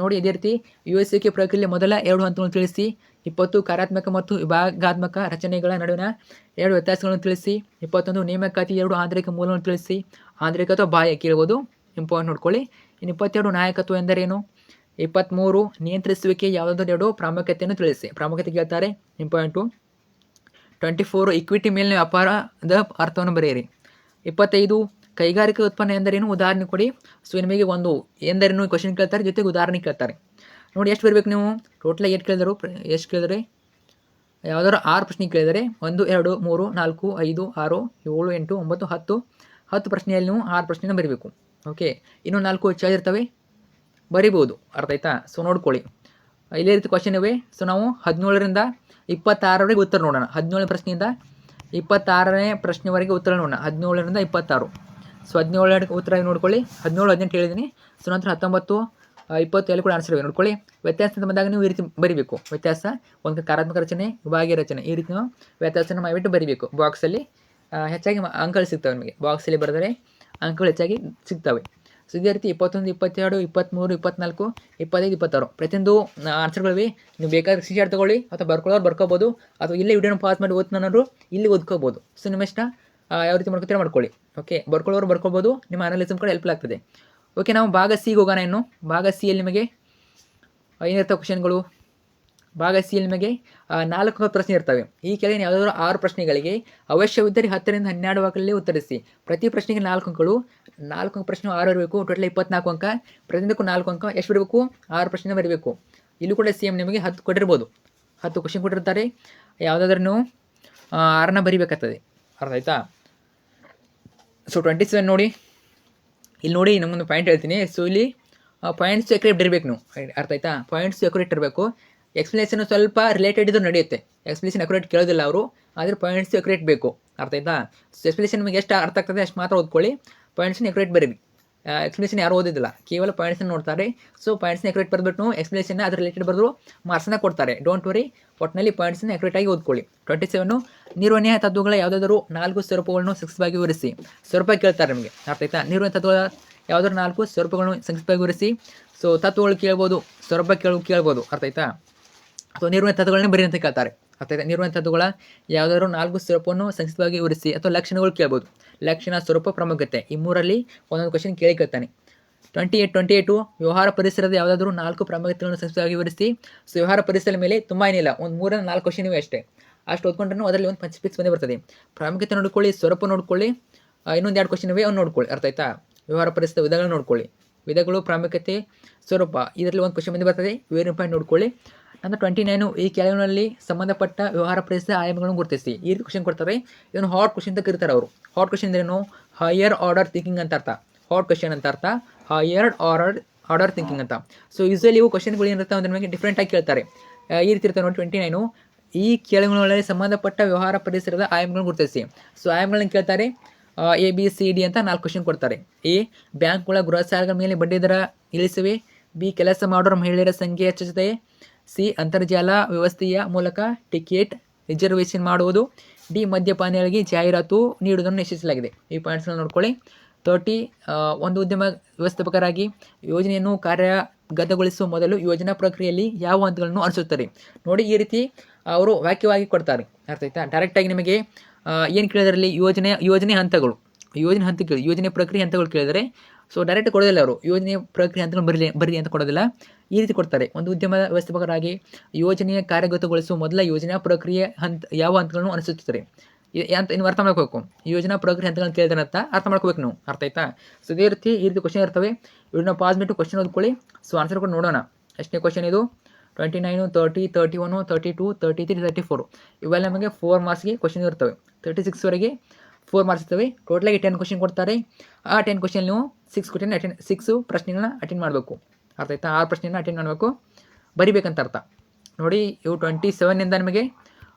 Speaker 1: ನೋಡಿ, ಇದೇ ರೀತಿ ಯೋಚಿಸುವಿಕೆ ಪ್ರಕ್ರಿಯೆಯಲ್ಲಿ ಮೊದಲ 2 ಹಂತಗಳನ್ನು ತಿಳಿಸಿ. 20 ಕಾರ್ಯಾತ್ಮಕ ಮತ್ತು ವಿಭಾಗಾತ್ಮಕ ರಚನೆಗಳ ನಡುವಿನ 2 ವ್ಯತ್ಯಾಸಗಳನ್ನು ತಿಳಿಸಿ. 21 ನೇಮಕಾತಿ 2 ಆಂತರಿಕ ಮೂಲವನ್ನು ತಿಳಿಸಿ. ಆಂತರಿಕ ಅಥವಾ ಬಾಹ್ಯ ಕೇಳ್ಬೋದು, ಇಂಪಾರ್ಟೆಂಟ್ ನೋಡ್ಕೊಳ್ಳಿ. ಇನ್ನು 22 ನಾಯಕತ್ವ ಎಂದರೇನು. 23 ನಿಯಂತ್ರಿಸುವಿಕೆ ಯಾವುದಾದ್ರೂ 2 ಪ್ರಾಮುಖ್ಯತೆಯನ್ನು ತಿಳಿಸಿ. ಪ್ರಾಮುಖ್ಯತೆ ಕೇಳ್ತಾರೆ, ಇಂಪಾರ್ಟೆಂಟು. 24 ಇಕ್ವಿಟಿ ಮೇಲಿನ ವ್ಯಾಪಾರದ ಅರ್ಥವನ್ನು ಬರೆಯಿರಿ. 25 ಕೈಗಾರಿಕಾ ಉತ್ಪನ್ನ ಎಂದರೇನು, ಉದಾಹರಣೆ ಕೊಡಿ. ಸೊ ನಿಮಗೆ ಒಂದು ಎಂದರೇನು ಕ್ವಶನ್ ಕೇಳ್ತಾರೆ, ಜೊತೆಗೆ ಉದಾಹರಣೆ ಕೇಳ್ತಾರೆ. ನೋಡಿ ಎಷ್ಟು ಬರಬೇಕು ನೀವು. ಟೋಟಲಾಗಿ ಎಷ್ಟು ಕೇಳಿದರೆ ಯಾವುದಾದ್ರು 6 ಪ್ರಶ್ನೆ ಕೇಳಿದರೆ 1 2 3 4 5 6 7 8 9 10 ಪ್ರಶ್ನೆಯಲ್ಲಿ ನೀವು 6 ಪ್ರಶ್ನೆನ ಬರೀಬೇಕು. ಓಕೆ, ಇನ್ನೂ 4 ಚಾರ್ಜ್ ಇರ್ತವೆ, ಬರಿಬೋದು. ಅರ್ಥ ಆಯ್ತಾ. ಸೊ ನೋಡ್ಕೊಳ್ಳಿ, ಇದೇ ರೀತಿ ಕ್ವಶನ್ ಇವೆ. ಸೊ ನಾವು 17ರಿಂದ 26ರವರೆಗೆ ಉತ್ತರ ನೋಡೋಣ. 17ನೇ ಪ್ರಶ್ನೆಯಿಂದ 26ನೇ ಪ್ರಶ್ನೆವರೆಗೆ ಉತ್ತರ ನೋಡೋಣ. 17ರಿಂದ 26. ಸೊ 17 ಉತ್ತರ ನೋಡ್ಕೊಳ್ಳಿ. 17 18 ಹೇಳಿದ್ದೀನಿ. ಸೊ ನಂತರ 19 20 ಎಲ್ಲ ಕೂಡ ಆನ್ಸರ್ ಇವೆ ನೋಡ್ಕೊಳ್ಳಿ. ವ್ಯತ್ಯಾಸ ಬಂದಾಗ ನೀವು ಈ ರೀತಿ ಬರೀಬೇಕು. ವ್ಯತ್ಯಾಸ ಒಂದು ಕಾರ್ಯಾತ್ಮಕ ರಚನೆ, ವಿಭಾಗೀಯ ರಚನೆ, ಈ ರೀತಿ ನಾವು ವ್ಯತ್ಯಾಸನ ಮಾಡಿಬಿಟ್ಟು ಬರೀಬೇಕು. ಬಾಕ್ಸಲ್ಲಿ ಹೆಚ್ಚಾಗಿ ಅಂಕಗಳು ಸಿಗ್ತವೆ ನಿಮಗೆ. ಬಾಕ್ಸಲ್ಲಿ ಬರೆದರೆ ಅಂಕಗಳು ಹೆಚ್ಚಾಗಿ ಸಿಗ್ತವೆ. ಸೊ ಇದೇ ರೀತಿ 21 22 23 24 25 26 ಪ್ರತಿಯೊಂದು ಆನ್ಸರ್ಗಳಿವೆ. ನೀವು ಬೇಕಾದ್ರೆ ಸ್ಕ್ರೀನ್ಶಾಟ್ ತಗೊಳ್ಳಿ ಅಥವಾ ಬರ್ಕೋಬೋದು, ಅಥವಾ ಇಲ್ಲೇ ವಿಡಿಯೋನ ಪಾಸ್ ಮಾಡಿ ಓದ್ನೋರು ಇಲ್ಲಿ ಓದ್ಕೋಬೋದು. ಸೊ ನಿಮ್ಮ ಇಷ್ಟ ಯಾವ ರೀತಿ ಮಾಡ್ಕೊತೀರ ಮಾಡ್ಕೊಳ್ಳಿ. ಓಕೆ, ಬರ್ಕೋಬೋದು. ನಿಮ್ಮ ಅನಾಲಿಸಮ್ ಕೂಡ ಹೆಲ್ಪ್ ಆಗ್ತದೆ. ಓಕೆ, ನಾವು ಭಾಗ ಸಿಗೆ ಹೋಗೋಣ. ಇನ್ನು ಭಾಗ ಸಿಯಲ್ಲಿ ನಿಮಗೆ ಏನಿರ್ತವೆ ಕ್ವಶನ್ಗಳು. ಭಾಗ ಸಿಯಲ್ಲಿ ನಿಮಗೆ 4 ಪ್ರಶ್ನೆ ಇರ್ತವೆ. ಈ ಕೆಳಗಿನ ಯಾವುದಾದ್ರೂ 6 ಪ್ರಶ್ನೆಗಳಿಗೆ ಅವಶ್ಯವಿದ್ದರೆ 10ರಿಂದ 12 ವಾಕ್ಯಗಳಲ್ಲಿ ಉತ್ತರಿಸಿ. ಪ್ರತಿ ಪ್ರಶ್ನೆಗೆ 4 ಅಂಕಗಳು. 4 ಪ್ರಶ್ನೆ 6 ಇರಬೇಕು. ಟೋಟಲ್ 24 ಅಂಕ. ಪ್ರತಿಯೊಂದಕ್ಕೂ 4 ಅಂಕ. ಎಷ್ಟು ಬರಬೇಕು, 6 ಪ್ರಶ್ನೆ ಬರೀಬೇಕು. ಇಲ್ಲೂ ಕೂಡ ಸೇಮ್ ನಿಮಗೆ 10 ಕೊಟ್ಟಿರ್ಬೋದು. 10 ಕ್ವಶನ್ ಕೊಟ್ಟಿರ್ತಾರೆ. ಯಾವುದಾದ್ರೂ ನೀವು 6ನ ಬರೀಬೇಕಾಗ್ತದೆ. ಅರ್ಥ ಆಯ್ತಾ. ಸೊ 27 ನೋಡಿ, ಇಲ್ಲಿ ನೋಡಿ ನಮ್ಮೊಂದು ಪಾಯಿಂಟ್ ಹೇಳ್ತೀನಿ. ಸೊ ಇಲ್ಲಿ ಪಾಯಿಂಟ್ಸ್ ಎಕ್ಯುರೇಟ್ ಇರಬೇಕು ನೀವು. ಅರ್ಥ ಆಯ್ತಾ. ಪಾಯಿಂಟ್ಸ್ ಎಕ್ಯುರೇಟ್ ಇರಬೇಕು. ಎಕ್ಸ್ಪ್ಲನೇಷನ್ ಸ್ವಲ್ಪ ರಿಲೇಟೆಡ್ ಇದ್ದು ನಡೆಯುತ್ತೆ. ಎಕ್ಸ್ಪ್ಲನೇಷನ್ ಅಕ್ಯುರೇಟ್ ಕೇಳೋದಿಲ್ಲ ಅವರು, ಆದರೆ ಪಾಯಿಂಟ್ಸ್ ಎಕ್ಯುರೇಟ್ ಬೇಕು. ಅರ್ಥ ಆಯ್ತಾ. ಸೊ ಎಕ್ಸ್ಪ್ಲನೇಷನ್ ನಿಮಗೆ ಎಷ್ಟು ಅರ್ಥ ಆಗ್ತದೆ ಅಷ್ಟು ಮಾತ್ರ ಓದ್ಕೊಳ್ಳಿ. ಪಾಯಿಂಟ್ಸ್ನ ಎಕ್ಯುರೇಟ್ ಬರೀರಿ. ಎಕ್ಸ್ಪ್ಲನೇಷನ್ ಯಾರು ಓದಿದ್ದಿಲ್ಲ, ಕೇವಲ ಪಾಯಿಂಟ್ಸನ್ನು ನೋಡ್ತಾರೆ. ಸೊ ಪಾಯಿಂಟ್ಸ್ನ ಎಕ್ಯುರೇಟ್ ಬರೆದ್ಬಿಟ್ಟು ಎಕ್ಸ್ಪ್ಲನೇಷನ್ ಅದ್ರ ರಿಲೇಟೆಡ್ ಬರೆದು ಮಾರ್ಕ್ಸನ್ನ ಕೊಡ್ತಾರೆ. ಡೋಂಟ್ ವರಿ, ಒಟ್ಟಿನಲ್ಲಿ ಪಾಯಿಂಟ್ಸನ್ನ ಎಕ್ಯುರೇಟಾಗಿ ಓದ್ಕೊಳ್ಳಿ. 27 ನಿರ್ವಹಣೆಯ ತತ್ವಗಳ ಯಾವುದಾದರೂ 4 ಸ್ವರೂಪಗಳನ್ನು ಸಂಕ್ಷಿಪ್ತವಾಗಿ ವಿವರಿಸಿ. ಸ್ವರೂಪ ಕೇಳ್ತಾರೆ ನಿಮಗೆ. ಅರ್ಥ ಆಯ್ತಾ. ನಿರ್ವಹಣೆ ತತ್ವಗಳ ಯಾವುದಾದ್ರು 4 ಸ್ವರೂಪಗಳನ್ನು ಸಂಕ್ಷಿಪ್ತವಾಗಿ ವಿವರಿಸಿ. ಸೊ ತತ್ವಗಳು ಕೇಳ್ಬೋದು, ಸ್ವರೂಪ ಕೇಳ್ಬೋದು. ಅರ್ಥ ಆಯ್ತಾ. ಅಥವಾ ನಿರ್ವಹಣೆ ತತ್ವಗಳನ್ನೇ ಬರೀ ಅಂತ ಕೇಳ್ತಾರೆ. ಅರ್ಥ ಆಯ್ತಾ. ನಿರ್ವಹಣೆ ತತ್ವಗಳ ಯಾವುದಾದ್ರು 4 ಸ್ವರೂಪವನ್ನು ಸಂಕ್ಷಿಪ್ತವಾಗಿ ವಿವರಿಸಿ. ಅಥವಾ ಲಕ್ಷಣಗಳು ಕೇಳ್ಬೋದು. ಲಕ್ಷಣ, ಸ್ವರೂಪ, ಪ್ರಾಮುಖ್ಯತೆ, ಈ 3ರಲ್ಲಿ ಒಂದೊಂದು ಕ್ವಶನ್ ಕೇಳ್ತಾನೆ. 28 ವ್ಯವಹಾರ ಪರಿಸರದ ಯಾವುದಾದ್ರೂ 4 ಪ್ರಾಮುಖ್ಯತೆಗಳನ್ನು ಸಂಕ್ಷಿಪ್ತವಾಗಿ ವಿವರಿಸಿ. ಸೊ ವ್ಯವಹಾರ ಪರಿಸರದ ಮೇಲೆ ತುಂಬ ಏನಿಲ್ಲ, ಒಂದು 3ರಿಂದ 4 ಕ್ವಶನ್ ಇವೆ ಅಷ್ಟೇ. ಅಷ್ಟು ಓದ್ಕೊಂಡ್ರೂ ಅದರಲ್ಲಿ ಒಂದು 5 ಬಂದೇ ಬರ್ತದೆ. ಪ್ರಾಮುಖ್ಯತೆ ನೋಡ್ಕೊಳ್ಳಿ, ಸ್ವರೂಪ ನೋಡ್ಕೊಳ್ಳಿ, ಇನ್ನೊಂದು 2 ಕ್ವಶನ್ ಇವೆ, ಅವ್ನು ನೋಡ್ಕೊಳ್ಳಿ. ಅರ್ಥ ಆಯ್ತಾ? ವ್ಯವಹಾರ ಪರಿಸ್ಥಿತಿ ವಿಧಗಳನ್ನ ನೋಡ್ಕೊಳ್ಳಿ. ವಿಧಗಳು, ಪ್ರಾಮುಖ್ಯತೆ, ಸ್ವರೂಪ, ಇದರಲ್ಲಿ ಒಂದು ಕ್ವಶನ್ ಬಂದು ಬರ್ತದೆ. ವೆರಿ ಇಂಪಾರ್ಟೆಂಟ್ ನೋಡ್ಕೊಳ್ಳಿ. ನಂತರ 29 ಈ ಕೆಳಗಿನಲ್ಲಿ ಸಂಬಂಧಪಟ್ಟ ವ್ಯವಹಾರ ಪರಿಸ್ಥಿತಿ ಆಯಾಮಗಳನ್ನು ಗುರುತಿಸಿ. ಈ ರೀತಿ ಕ್ವಶನ್ ಕೊಡ್ತಾರೆ. ಇದನ್ನು ಹಾಟ್ ಕ್ವಶನ್ ಅಂತ ಕರೀತಾರೆ ಅವರು. ಹಾಟ್ ಕ್ವಶನ್ ಅಂದ್ರೇನು? ಹೈಯರ್ ಆರ್ಡರ್ ಥಿಂಕಿಂಗ್ ಅಂತ ಅರ್ಥ. ಹಾಟ್ ಕ್ವಶನ್ ಅಂತ ಅರ್ಥ ಹೈಯರ್ ಆರ್ಡರ್ ಥಿಂಕಿಂಗ್ ಅಂತ. ಸೊ ಯೂಸಲಿ ಇವು ಕ್ವಶನ್ಗಳು ಏನಿರ್ತಾವೆ ಅಂದ್ರೆ ನಮಗೆ ಡಿಫ್ರೆಂಟ್ ಆಗಿ ಕೇಳ್ತಾರೆ. ಈ ರೀತಿ ಇರ್ತಾವೆ ನೋಡಿ. 29 ಈ ಕೆಳಗಿನಲ್ಲಿ ಸಂಬಂಧಪಟ್ಟ ವ್ಯವಹಾರ ಪರಿಸರದ ಆಯಾಮಗಳನ್ನು ಗುರುತಿಸಿ. ಸೊ ಆಯಾಮಗಳನ್ನು ಕೇಳ್ತಾರೆ. ABCD ಅಂತ 4 ಕ್ವಶನ್ ಕೊಡ್ತಾರೆ. ಎ, ಬ್ಯಾಂಕ್ಗಳ ಗೃಹ ಸಾಲಗಳ ಮೇಲೆ ಬಡ್ಡಿ ದರ ಇಳಿಸಿವೆ. ಬಿ, ಕೆಲಸ ಮಾಡೋರ ಮಹಿಳೆಯರ ಸಂಖ್ಯೆ ಹೆಚ್ಚುತ್ತದೆ. ಸಿ, ಅಂತರ್ಜಾಲ ವ್ಯವಸ್ಥೆಯ ಮೂಲಕ ಟಿಕೆಟ್ ರಿಸರ್ವೇಷನ್ ಮಾಡುವುದು. ಡಿ, ಮದ್ಯಪಾನಿಗಳಿಗೆ ಜಾಹೀರಾತು ನೀಡುವುದನ್ನು ನಿಷೇಧಿಸಲಾಗಿದೆ. ಈ ಪಾಯಿಂಟ್ಸ್ನ ನೋಡ್ಕೊಳ್ಳಿ. 30 ಒಂದು ಉದ್ಯಮ ವ್ಯವಸ್ಥಾಪಕರಾಗಿ ಯೋಜನೆಯನ್ನು ಕಾರ್ಯಗತಗೊಳಿಸುವ ಮೊದಲು ಯೋಜನಾ ಪ್ರಕ್ರಿಯೆಯಲ್ಲಿ ಯಾವ ಹಂತಗಳನ್ನು ಅನುಸರಿಸುತ್ತಾರೆ. ನೋಡಿ, ಈ ರೀತಿ ಅವರು ವಾಕ್ಯವಾಗಿ ಕೊಡ್ತಾರೆ. ಅರ್ಥ ಆಯ್ತಾ? ಡೈರೆಕ್ಟಾಗಿ ನಿಮಗೆ ಏನು ಕೇಳಿದ್ರಲ್ಲಿ ಯೋಜನೆ ಹಂತಗಳು, ಯೋಜನೆ ಪ್ರಕ್ರಿಯೆ ಹಂತಗಳು ಕೇಳಿದರೆ ಸೊ ಡೈರೆಕ್ಟ್ ಕೊಡೋದಿಲ್ಲ ಅವರು. ಯೋಜನೆ ಪ್ರಕ್ರಿಯೆ ಹಂತಗಳು ಬರಲಿ ಅಂತ ಕೊಡೋದಿಲ್ಲ. ಈ ರೀತಿ ಕೊಡ್ತಾರೆ. ಒಂದು ಉದ್ಯಮ ವ್ಯವಸ್ಥಾಪಕರಾಗಿ ಯೋಜನೆಯ ಕಾರ್ಯಗತಗೊಳಿಸುವ ಮೊದಲ ಯೋಜನಾ ಪ್ರಕ್ರಿಯೆ ಯಾವ ಹಂತಗಳನ್ನು ಅನುಸರಿಸುತ್ತಾರೆ ಅಂತ ನೀವು ಅರ್ಥ ಮಾಡ್ಕೋಬೇಕು. ಯೋಜನಾ ಪ್ರಕ್ರಿಯೆ ಹಂತಗಳನ್ನು ಕೇಳಿದ್ರೆ ಅಂತ ಅರ್ಥ ಮಾಡ್ಕೋಬೇಕು ನೀವು. ಅರ್ಥ ಆಯ್ತಾ? ಸೊ ಈ ರೀತಿ ಕ್ವಶನ್ ಇರ್ತವೆ. ಇವನ್ನ ಪಾಸ್ ಬಿಟ್ಟು ಕ್ವಶನ್ ಓದ್ಕೊಳ್ಳಿ. ಸೊ ಆನ್ಸರ್ ಕೂಡ ನೋಡೋಣ. ಎಷ್ಟನೇ ಕ್ವಶನ್ ಇದು? 29, 30, 31, 32, 33, 34 ಇವೆಲ್ಲ ನಮಗೆ 4 ಮಾರ್ಕ್ಸ್ಗೆ ಕ್ವಶನ್ ಇರ್ತವೆ. 36ವರೆಗೆ 4 ಮಾರ್ಕ್ಸ್ ಇರ್ತವೆ. ಟೋಟಲಾಗಿ 10 ಕ್ವಶನ್ ಕೊಡ್ತಾರೆ. ಆ 10 ಕ್ವಶನ್ ನೀವು 6 ಪ್ರಶ್ನೆಗಳನ್ನ ಅಟೆಂಡ್ ಮಾಡಬೇಕು. ಅರ್ಥ ಆಯ್ತಾ? 6 ಪ್ರಶ್ನೆಗಳನ್ನ ಅಟೆಂಡ್ ಮಾಡಬೇಕು, ಬರಿಬೇಕಂತ ಅರ್ಥ. ನೋಡಿ, ಇವು 27ಇಂದ ನಿಮಗೆ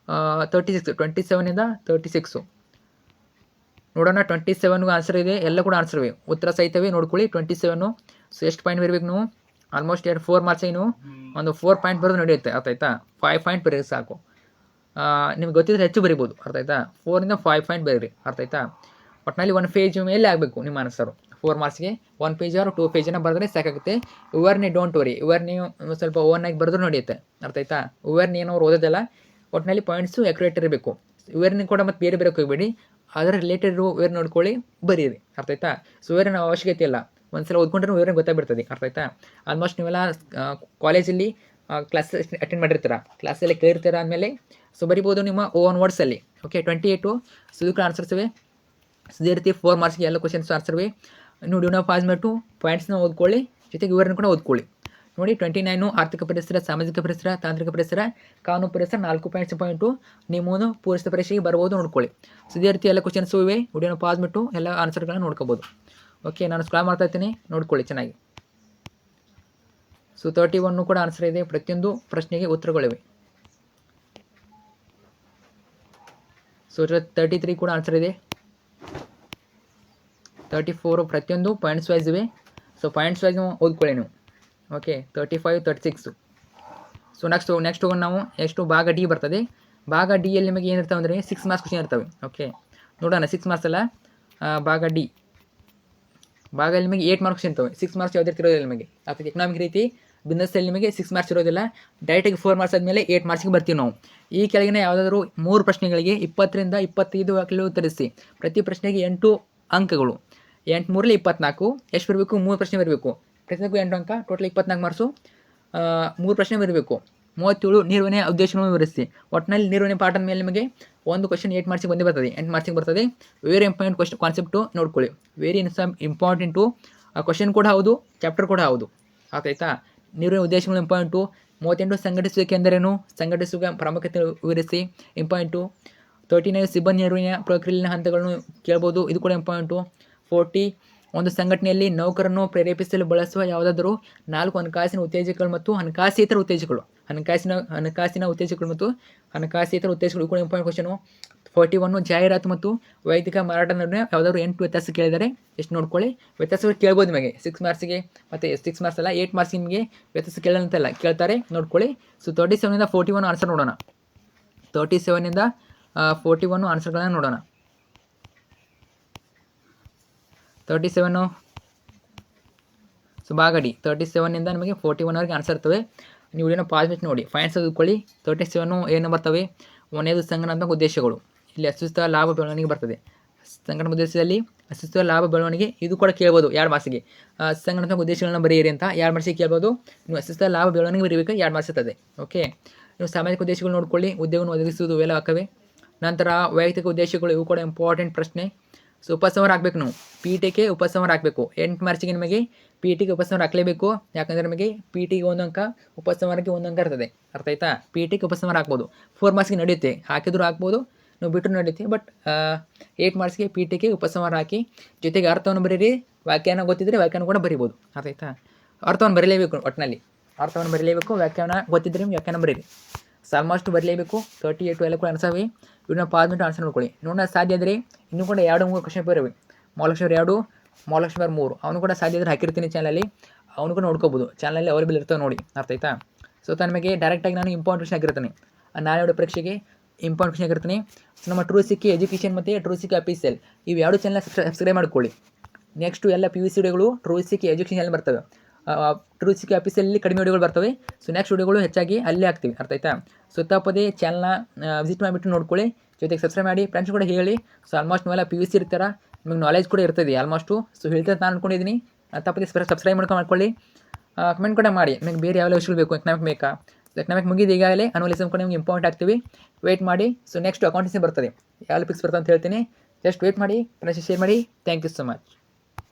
Speaker 1: 36, 27ಇಂದ 36 ನೋಡೋಣ. 27ಗೂ ಆನ್ಸರ್ ಇದೆ, ಎಲ್ಲ ಕೂಡ ಆನ್ಸರ್ ಇವೆ, ಉತ್ತರ ಸಹಿತವೇ. ನೋಡ್ಕೊಳ್ಳಿ 27. ಸೊ ಎಷ್ಟು ಪಾಯಿಂಟ್ ಬರಬೇಕು ನೀವು? ಆಲ್ಮೋಸ್ಟ್ 4 ಮಾರ್ಕ್ಸ್ ಏನು ಒಂದು 4 ಪಾಯಿಂಟ್ ಬರೋದು ನಡೆಯುತ್ತೆ. ಅರ್ಥ ಆಯ್ತಾ? 5 ಪಾಯಿಂಟ್ ಬರೀರಿ ಸಾಕು. ನಿಮ್ಗೆ ಗೊತ್ತಿದ್ರೆ ಹೆಚ್ಚು ಬರಿಬೋದು. ಅರ್ಥ ಆಯ್ತಾ? 4ಇಂದ 5 ಪಾಯಿಂಟ್ ಬರೀರಿ. ಅರ್ಥ ಆಯ್ತಾ? ಒಟ್ಟಿನಲ್ಲಿ 1 ಪೇಜ್ ಮೇಲೆ ಆಗಬೇಕು ನಿಮ್ಮ ಆನ್ಸರು. 4 ಮಾರ್ಕ್ಸ್ಗೆ 1 ಪೇಜ್ ಆರು 2 ಪೇಜನ್ನು ಬರೆದ್ರೆ ಸಾಕಾಗುತ್ತೆ. ವಿವರಣೆ ಡೋಂಟ್ ವರಿ, ವಿವರಣೆ ಸ್ವಲ್ಪ ಓವನ್ನಾಗಿ ಬರೆದ್ರು ನಡೆಯುತ್ತೆ. ಅರ್ಥ ಆಯ್ತಾ? ವಿವರಣೆ ಏನೋ ಅವ್ರು ಓದೋದಲ್ಲ. ಒಟ್ಟಿನಲ್ಲಿ ಪಾಯಿಂಟ್ಸು ಅಕ್ಯುರೇಟ್ ಇರಬೇಕು. ವಿವರಣೆ ಕೂಡ ಮತ್ತೆ ಬೇರೆ ಹೋಗಬೇಡಿ. ಅದರ ರಿಲೇಟೆಡ್ ವಿವರಣೆ ನೋಡ್ಕೊಳ್ಳಿ, ಬರೀರಿ. ಅರ್ಥ ಆಯ್ತಾ? ಸೊ ವಿವರಣೆ ಅವಶ್ಯಕತೆ ಇಲ್ಲ, ಒಂದ್ಸಲ ಓದ್ಕೊಂಡ್ರೆ ವಿವರಣೆ ಗೊತ್ತಾಗ್ಬಿಡ್ತದೆ. ಅರ್ಥ ಆಯ್ತಾ? ಆಲ್ಮೋಸ್ಟ್ ನೀವೆಲ್ಲ ಕಾಲೇಜಲ್ಲಿ ಕ್ಲಾಸ್ ಅಟೆಂಡ್ ಮಾಡಿರ್ತೀರ, ಕ್ಲಾಸಲ್ಲಿ ಕೇಳಿರ್ತೀರ ಅಂದಮೇಲೆ ಸೊ ಬರಿಬೋದು ನಿಮ್ಮ ಓನ್ ವರ್ಡ್ಸಲ್ಲಿ. ಓಕೆ, 28 ಸೊ ಇದಕ್ಕೆ ಆನ್ಸರ್ಸ್ ಇವೆ. ಸೊ ಇದೇ ರೀತಿ 4 ಮಾರ್ಕ್ಸ್ಗೆ ಎಲ್ಲ ಕ್ವಶನ್ಸ್ ಆನ್ಸರ್ ಇವೆ. ನೋಡಿ, ನಾವು ಪಾಸ್ ಮಾಡಿಬಿಟ್ಟು ಪಾಯಿಂಟ್ಸ್ನ ಓದ್ಕೊಳ್ಳಿ, ಜೊತೆಗೆ ವಿವರಣೆ ಕೂಡ ಓದ್ಕೊಳ್ಳಿ. ನೋಡಿ, 29 ಆರ್ಥಿಕ ಪರಿಸರ, ಸಾಮಾಜಿಕ ಪರಿಸರ, ತಾಂತ್ರಿಕ ಪರಿಸರ, ಕಾನೂನು ಪರಿಸರ 4 ಪಾಯಿಂಟು ನೀವು ಪೂರೈಸಿದ ಪರೀಕ್ಷೆಗೆ ಬರ್ಬೋದು. ನೋಡ್ಕೊಳ್ಳಿ. ಸೊ ಇದೇ ರೀತಿ ಎಲ್ಲ ಕ್ವಶನ್ಸು ಇವೆ. ವಿಡಿಯೋನ ಪಾಸ್ ಬಿಟ್ಟು ಎಲ್ಲ ಆನ್ಸರ್ಗಳನ್ನ ನೋಡ್ಕೋಬೋದು. ಓಕೆ, ನಾನು ಸ್ಕ್ರಾಲ್ ಮಾಡ್ತಾ ಇರ್ತೀನಿ, ನೋಡ್ಕೊಳ್ಳಿ ಚೆನ್ನಾಗಿ. ಸೊ 31 ಕೂಡ ಆನ್ಸರ್ ಇದೆ. ಪ್ರತಿಯೊಂದು ಪ್ರಶ್ನೆಗೆ ಉತ್ತರಗಳಿವೆ. ಸೊ 33 ಕೂಡ ಆನ್ಸರ್ ಇದೆ. 34 ಪ್ರತಿಯೊಂದು ಪಾಯಿಂಟ್ಸ್ ವೈಸ್ ಇವೆ. ಸೊ ಪಾಯಿಂಟ್ಸ್ ವೈಸ್ ಓದ್ಕೊಳ್ಳಿ ನೀವು. ಓಕೆ, 35, 36. ಸೊ ನೆಕ್ಸ್ಟ್ ಹೋಗೋಣ ನಾವು. ಎಷ್ಟು ಭಾಗ ಡಿ ಬರ್ತದೆ. ಭಾಗ ಡಿಯಲ್ಲಿ ನಿಮಗೆ ಏನಿರ್ತವೆ ಅಂದರೆ 6 ಮಾರ್ಕ್ಸ್ ಕ್ವಶನ್ ಇರ್ತವೆ. ಓಕೆ, ನೋಡೋಣ. 6 ಮಾರ್ಕ್ಸ್ ಅಲ್ಲ, ಭಾಗ ಡಿ. ಭಾಗದಲ್ಲಿ ನಿಮಗೆ 8 ಮಾರ್ಕ್ಸ್ ಇರ್ತವೆ. 6 ಮಾರ್ಕ್ಸ್ ಯಾವುದೇ ಇರೋದಿಲ್ಲ ನಿಮಗೆ. ಅಥವಾ ಎಕನಾಮಿಕ್ ರೀತಿ ಬಿಸ್ನೆಸ್ಸಲ್ಲಿ ನಿಮಗೆ 6 ಮಾರ್ಕ್ಸ್ ಇರೋದಿಲ್ಲ. ಡೈರೆಕ್ಟಾಗಿ 4 ಮಾರ್ಕ್ಸ್ ಆದಮೇಲೆ 8 ಮಾರ್ಕ್ಸಿಗೆ ಬರ್ತೀವಿ ನಾವು. ಈ ಕೆಳಗಿನ ಯಾವುದಾದ್ರೂ 3 ಪ್ರಶ್ನೆಗಳಿಗೆ 20ರಿಂದ 25 ವಾಕ್ಯಗಳು ಉತ್ತರಿಸಿ. ಪ್ರತಿ ಪ್ರಶ್ನೆಗೆ 8 ಅಂಕಗಳು. 8 3ರಲ್ಲಿ 24. ಎಷ್ಟು ಬರಬೇಕು? 3 ಪ್ರಶ್ನೆ ಬರಬೇಕು. ಪ್ರತಿಯೊಂದಕ್ಕೂ 8 ಅಂಕ. Total 24 marks. 3 ಪ್ರಶ್ನೆ ಬರಬೇಕು. 37 ನಿರ್ವಹಣೆಯ ಉದ್ದೇಶಗಳನ್ನು ವಿವರಿಸಿ. ಒಟ್ಟಿನಲ್ಲಿ ನಿರ್ವಹಣೆ ಪಾಠದ ಮೇಲೆ ನಿಮಗೆ ಒಂದು ಕ್ವಶನ್ 8 ಮಾರ್ಕ್ಸಿಗೆ ಬಂದೇ ಬರ್ತದೆ. 8 ಮಾರ್ಕ್ಸಿಗೆ ಬರ್ತದೆ. ವೆರಿ ಇಂಪಾರ್ಟೆಂಟ್ ಕಾನ್ಸೆಪ್ಟು ನೋಡ್ಕೊಳ್ಳಿ. ವೆರಿ ಇಂಪಾರ್ಟೆಂಟು ಕ್ವಶನ್ ಕೂಡ ಹೌದು, ಚಾಪ್ಟರ್ ಕೂಡ ಹೌದು. ಆಯ್ತಾ? ನಿರ್ವಹಣೆ ಉದ್ದೇಶಗಳು ಇಂಪಾರ್ಟೆಂಟು. 38 ಸಂಘಟಿಸುವಿಕೆ ಎಂದರೇನು? ಸಂಘಟಿಸುವ ಪ್ರಾಮುಖ್ಯತೆ ವಿವರಿಸಿ. ಇಂಪಾರ್ಟೆಂಟು. 39 ಸಿಬ್ಬಂದಿ ನಿರ್ವಹಣೆಯ ಪ್ರಕ್ರಿಯೆಯ ಹಂತಗಳನ್ನು ಕೇಳ್ಬೋದು, ಇದು ಕೂಡ ಇಂಪಾರ್ಟೆಂಟು. 40 ಒಂದು ಸಂಘಟನೆಯಲ್ಲಿ ನೌಕರನ್ನು ಪ್ರೇರೇಪಿಸಲು ಬಳಸುವ ಯಾವುದಾದರೂ 4 ಹಣಕಾಸಿನ ಉತ್ತೇಜಕಗಳು ಮತ್ತು ಹಣಕಾಸೇತರ ಉತ್ತೇಜಕಗಳು. ಹಣಕಾಸಿನ ಉತ್ತೇಜಕಗಳು ಮತ್ತು ಹಣಕಾಸೇತರ ಉತ್ತೇಜಕಗಳು ಕೂಡ ಇಂಪಾರ್ಟೆಂಟ್ ಕ್ವಶನು. 41 ಜಾಹೀರಾತು ಮತ್ತು ವೈಯಕ್ತಿಕ ಮಾರಾಟ ನಡುವೆ ಯಾವುದಾದ್ರು 8 ವ್ಯತ್ಯಾಸ ಕೇಳಿದರೆ ಎಷ್ಟು ನೋಡ್ಕೊಳ್ಳಿ. ವ್ಯತ್ಯಾಸಗಳು ಕೇಳ್ಬೋದು ನಿಮಗೆ 6 ಮಾರ್ಕ್ಸಿಗೆ. ಮತ್ತು 6 ಮಾರ್ಕ್ಸ್ ಅಲ್ಲ, 8 ಮಾರ್ಕ್ಸಿಗೆ ನಿಮಗೆ ವ್ಯತ್ಯಾಸ ಕೇಳಂತೆಲ್ಲ ಕೇಳ್ತಾರೆ, ನೋಡ್ಕೊಳ್ಳಿ. ಸೊ 37ಇಂದ 41 ಆನ್ಸರ್ ನೋಡೋಣ. 37ಇಂದ 41 ಆನ್ಸರ್ಗಳನ್ನು ನೋಡೋಣ. 37 ಸೊ ಭಾಗ ಡಿ. 37ಇಂದ ನಿಮಗೆ 41ವರೆಗೆ ಆನ್ಸರ್ ಇರ್ತವೆ. ನೀವು ವಿಡಿಯೋನ ಪಾಸ್ ಬಿಟ್ಟು ನೋಡಿ, ಫೈನ್ಸ್ ಓದ್ಕೊಳ್ಳಿ. 37 ಏನು ಬರ್ತವೆ? 1ನೇದು ಸಂಘಟನಾತ್ಮಕ ಉದ್ದೇಶಗಳು. ಇಲ್ಲಿ ಅಸ್ತಿತ್ವ ಲಾಭ ಬೆಳವಣಿಗೆ ಬರ್ತದೆ. ಸಂಘಟನಾ ಉದ್ದೇಶದಲ್ಲಿ ಅಸ್ತಿತ್ವ ಲಾಭ ಬೆಳವಣಿಗೆ, ಇದು ಕೂಡ ಕೇಳ್ಬೋದು 2 ಮಾರ್ಕ್ಸಿಗೆ. ಸಂಘಟನಾತ್ಮಕ ಉದ್ದೇಶಗಳನ್ನ ಬರೆಯಿರಿ ಅಂತ 2 ಮಾರ್ಕ್ಸಿಗೆ ಕೇಳ್ಬೋದು. ನೀವು ಅಸ್ತಿತ್ವ ಲಾಭ ಬೆಳವಣಿಗೆ ಬರೀಬೇಕು, 2 ಮಾರ್ಕ್ಸ್ ಇರ್ತದೆ. ಓಕೆ, ನೀವು ಸಾಮಾಜಿಕ ಉದ್ದೇಶಗಳು ನೋಡ್ಕೊಳ್ಳಿ. ಉದ್ಯೋಗವನ್ನು ಒದಗಿಸುವುದು ಇವೆಲ್ಲ ಹಾಕವೆ. ನಂತರ ವೈಯಕ್ತಿಕ ಉದ್ದೇಶಗಳು, ಇವು ಕೂಡ ಇಂಪಾರ್ಟೆಂಟ್ ಪ್ರಶ್ನೆ. ಸೊ ಉಪಸಂಹಾರ ಹಾಕ್ಬೇಕು ನಾವು ಪಿ ಟಿಗೆ ಉಪಸಂಹಾರ ಹಾಕಬೇಕು. 8 ಮಾರ್ಚಿಗೆ ನಿಮಗೆ ಪಿ ಟಿಗೆ ಉಪಸಂಹಾರ ಹಾಕಲೇಬೇಕು. ಯಾಕಂದರೆ ನಮಗೆ ಪಿ ಟಿಗೆ 1 ಅಂಕ, ಉಪಸಂಹಾರಕ್ಕೆ 1 ಅಂಕ ಇರ್ತದೆ. ಅರ್ಥ ಆಯ್ತಾ? ಪಿ ಟಿಗೆ ಉಪಸಂಹಾರ ಹಾಕ್ಬೋದು. 4 ಮಾರ್ಕ್ಸ್ಗೆ ನಡೆಯುತ್ತೆ, ಹಾಕಿದ್ರು ಹಾಕ್ಬೋದು, ನೀವು ಬಿಟ್ಟರು ನಡೆಯುತ್ತೆ. ಬಟ್ 8 ಮಾರ್ಕ್ಸ್ಗೆ ಪಿ ಟಿಗೆ ಉಪಸಂಹಾರ ಹಾಕಿ ಜೊತೆಗೆ ಅರ್ಥವನ್ನು ಬರೀರಿ. ವ್ಯಾಖ್ಯಾನ ಗೊತ್ತಿದ್ದರೆ ವ್ಯಾಖ್ಯಾನ ಕೂಡ ಬರೀಬೋದು. ಅರ್ಥ ಆಯ್ತಾ? ಅರ್ಥವನ್ನು ಬರೀಲೇಬೇಕು, ಒಟ್ಟಿನಲ್ಲಿ ಅರ್ಥವನ್ನು ಬರೀಲೇಬೇಕು. ವ್ಯಾಖ್ಯಾನ ಗೊತ್ತಿದ್ದರೆ ವ್ಯಾಖ್ಯಾನ ಬರೀರಿ. ಸೊ ಆಲ್ಮೋಸ್ಟ್ ಬರಲೇಬೇಕು. 38 ಎಲ್ಲ ಕೂಡ ಆನ್ಸರ್ ಇವನ್ನ ಪಾಸ್ ಬಿಟ್ಟು ಆನ್ಸರ್ ನೋಡ್ಕೊಳ್ಳಿ. ನೋಡೋಣ ಸಾಧ್ಯ ಆದರೆ ಇನ್ನೂ ಕೂಡ 2-3 ಕ್ವಶನ್ ಪೇಪರ್ ಇವೆ. ಮಹಾಲಕ್ಷ್ಮಿ 2, ಮಹಾಲಕ್ಷ್ಮಿ 3 ಅವನು ಕೂಡ ಸಾಧ್ಯ ಆದರೆ ಹಾಕಿರ್ತೀನಿ ಚಾನಲಲ್ಲಿ, ಅವನು ಕೂಡ ನೋಡ್ಕೋಬೋದು. ಚಾನಲಲ್ಲಿ ಅವೈಲೇಬಲ್ ಇರ್ತವೆ ನೋಡಿ. ಅರ್ಥ ಆಯ್ತಾ? ಸೊ ನಿಮಗೆ ಡೈರೆಕ್ಟಾಗಿ ನಾನು ಇಂಪಾರ್ಟೆಂಟ್ ಕ್ವಶನ್ ಆಗಿರ್ತೀನಿ. ನಾಳೆ ಪರೀಕ್ಷೆಗೆ ಇಂಪಾರ್ಟೆಂಟ್ ಕ್ವಶನ್ ಆಗಿರ್ತೀನಿ. ಸೊ ನಮ್ಮ ಟ್ರೂ ಸಿಕ್ಕಿ ಎಜುಕೇಷನ್ ಮತ್ತು ಟ್ರೂ ಸಿಕ್ಕಿ ಅಫೀಸಿಯಲ್ ಇವು 2 ಚಾನಲ್ ಸಬ್ಸ್ಕ್ರೈಬ್ ಮಾಡ್ಕೊಳ್ಳಿ. ನೆಕ್ಸ್ಟು ಎಲ್ಲ PUC ವಿಡಿಯೋಗಳು ಟ್ರೂ ಸಿಕ್ಕಿ ಎಜುಕೇಷನ್ ಬರ್ತವೆ. ಟ್ರೂ ಸಿಕ್ಕಿ ಅಫೀಸಿಯಲ್ಲಿ ಕಡಿಮೆ ವಿಡಿಯೋಗಳು ಬರ್ತವೆ. ಸೊ ನೆಕ್ಸ್ಟ್ ವಿಡಿಯೋಗಳು ಹೆಚ್ಚಾಗಿ ಅಲ್ಲೇ ಹಾಕ್ತೀವಿ. ಅರ್ಥ ಆಯ್ತಾ? ಸೊ ತಪ್ಪದೇ ಚಾನಲ್ನ ವಿಸಿಟ್ ಮಾಡಿಬಿಟ್ಟು ನೋಡ್ಕೊಳ್ಳಿ. ಜೊತೆಗೆ ಸಬ್ಸ್ಕ್ರೈಬ್ ಮಾಡಿ, ಫ್ರೆಂಡ್ಸ್ ಕೂಡ ಹೇಳಿ. ಸೊ ಆಲ್ಮೋಸ್ಟ್ ನೀವೆಲ್ಲ PUC ಇರ್ತಾರ, ನಿಮಗೆ ನಾಲೆಜ್ ಕೂಡ ಇರ್ತದೆ ಆಲ್ಮೋಸ್ಟು. ಸೊ ಹೇಳ್ತಾರೆ ನಾನು ಅಂದ್ಕೊಂಡಿದ್ದೀನಿ. ತಪ್ಪದೇ ಸಬ್ಸ್ಕ್ರೈಬ್ ಮಾಡ್ಕೊಳ್ಳಿ. ಕಮೆಂಟ್ ಕೂಡ ಮಾಡಿ, ನಿಮಗೆ ಬೇರೆ ಯಾವ ವಿಷಯಗಳು ಬೇಕು. ಎಕನಾಮಿಕ್ ಬೇಕಾ? ಎಕನಾಮಿಕ್ ಮುಗಿದು ಈಗಾಗಲೇ ಅನಾಲಿಸಿಸ್ ಕೂಡ ನಿಮ್ಗೆ ಇಂಪಾರ್ಟೆಂಟ್ ಆಗ್ತೀವಿ. ವೆಯ್ಟ್ ಮಾಡಿ. ಸೊ ನೆಕ್ಸ್ಟ್ ಅಕೌಂಟೆನ್ಸಿ ಬರ್ತದೆ, ಯಾವ ಫಿಕ್ಸ್ ಬರ್ತದೆ ಅಂತ ಹೇಳ್ತೀನಿ. ಜಸ್ಟ್ ವೆಯ್ಟ್ ಮಾಡಿ. ಫ್ರೆಂಡ್ಸ್ ಶೇರ್ ಮಾಡಿ. Thank you so much.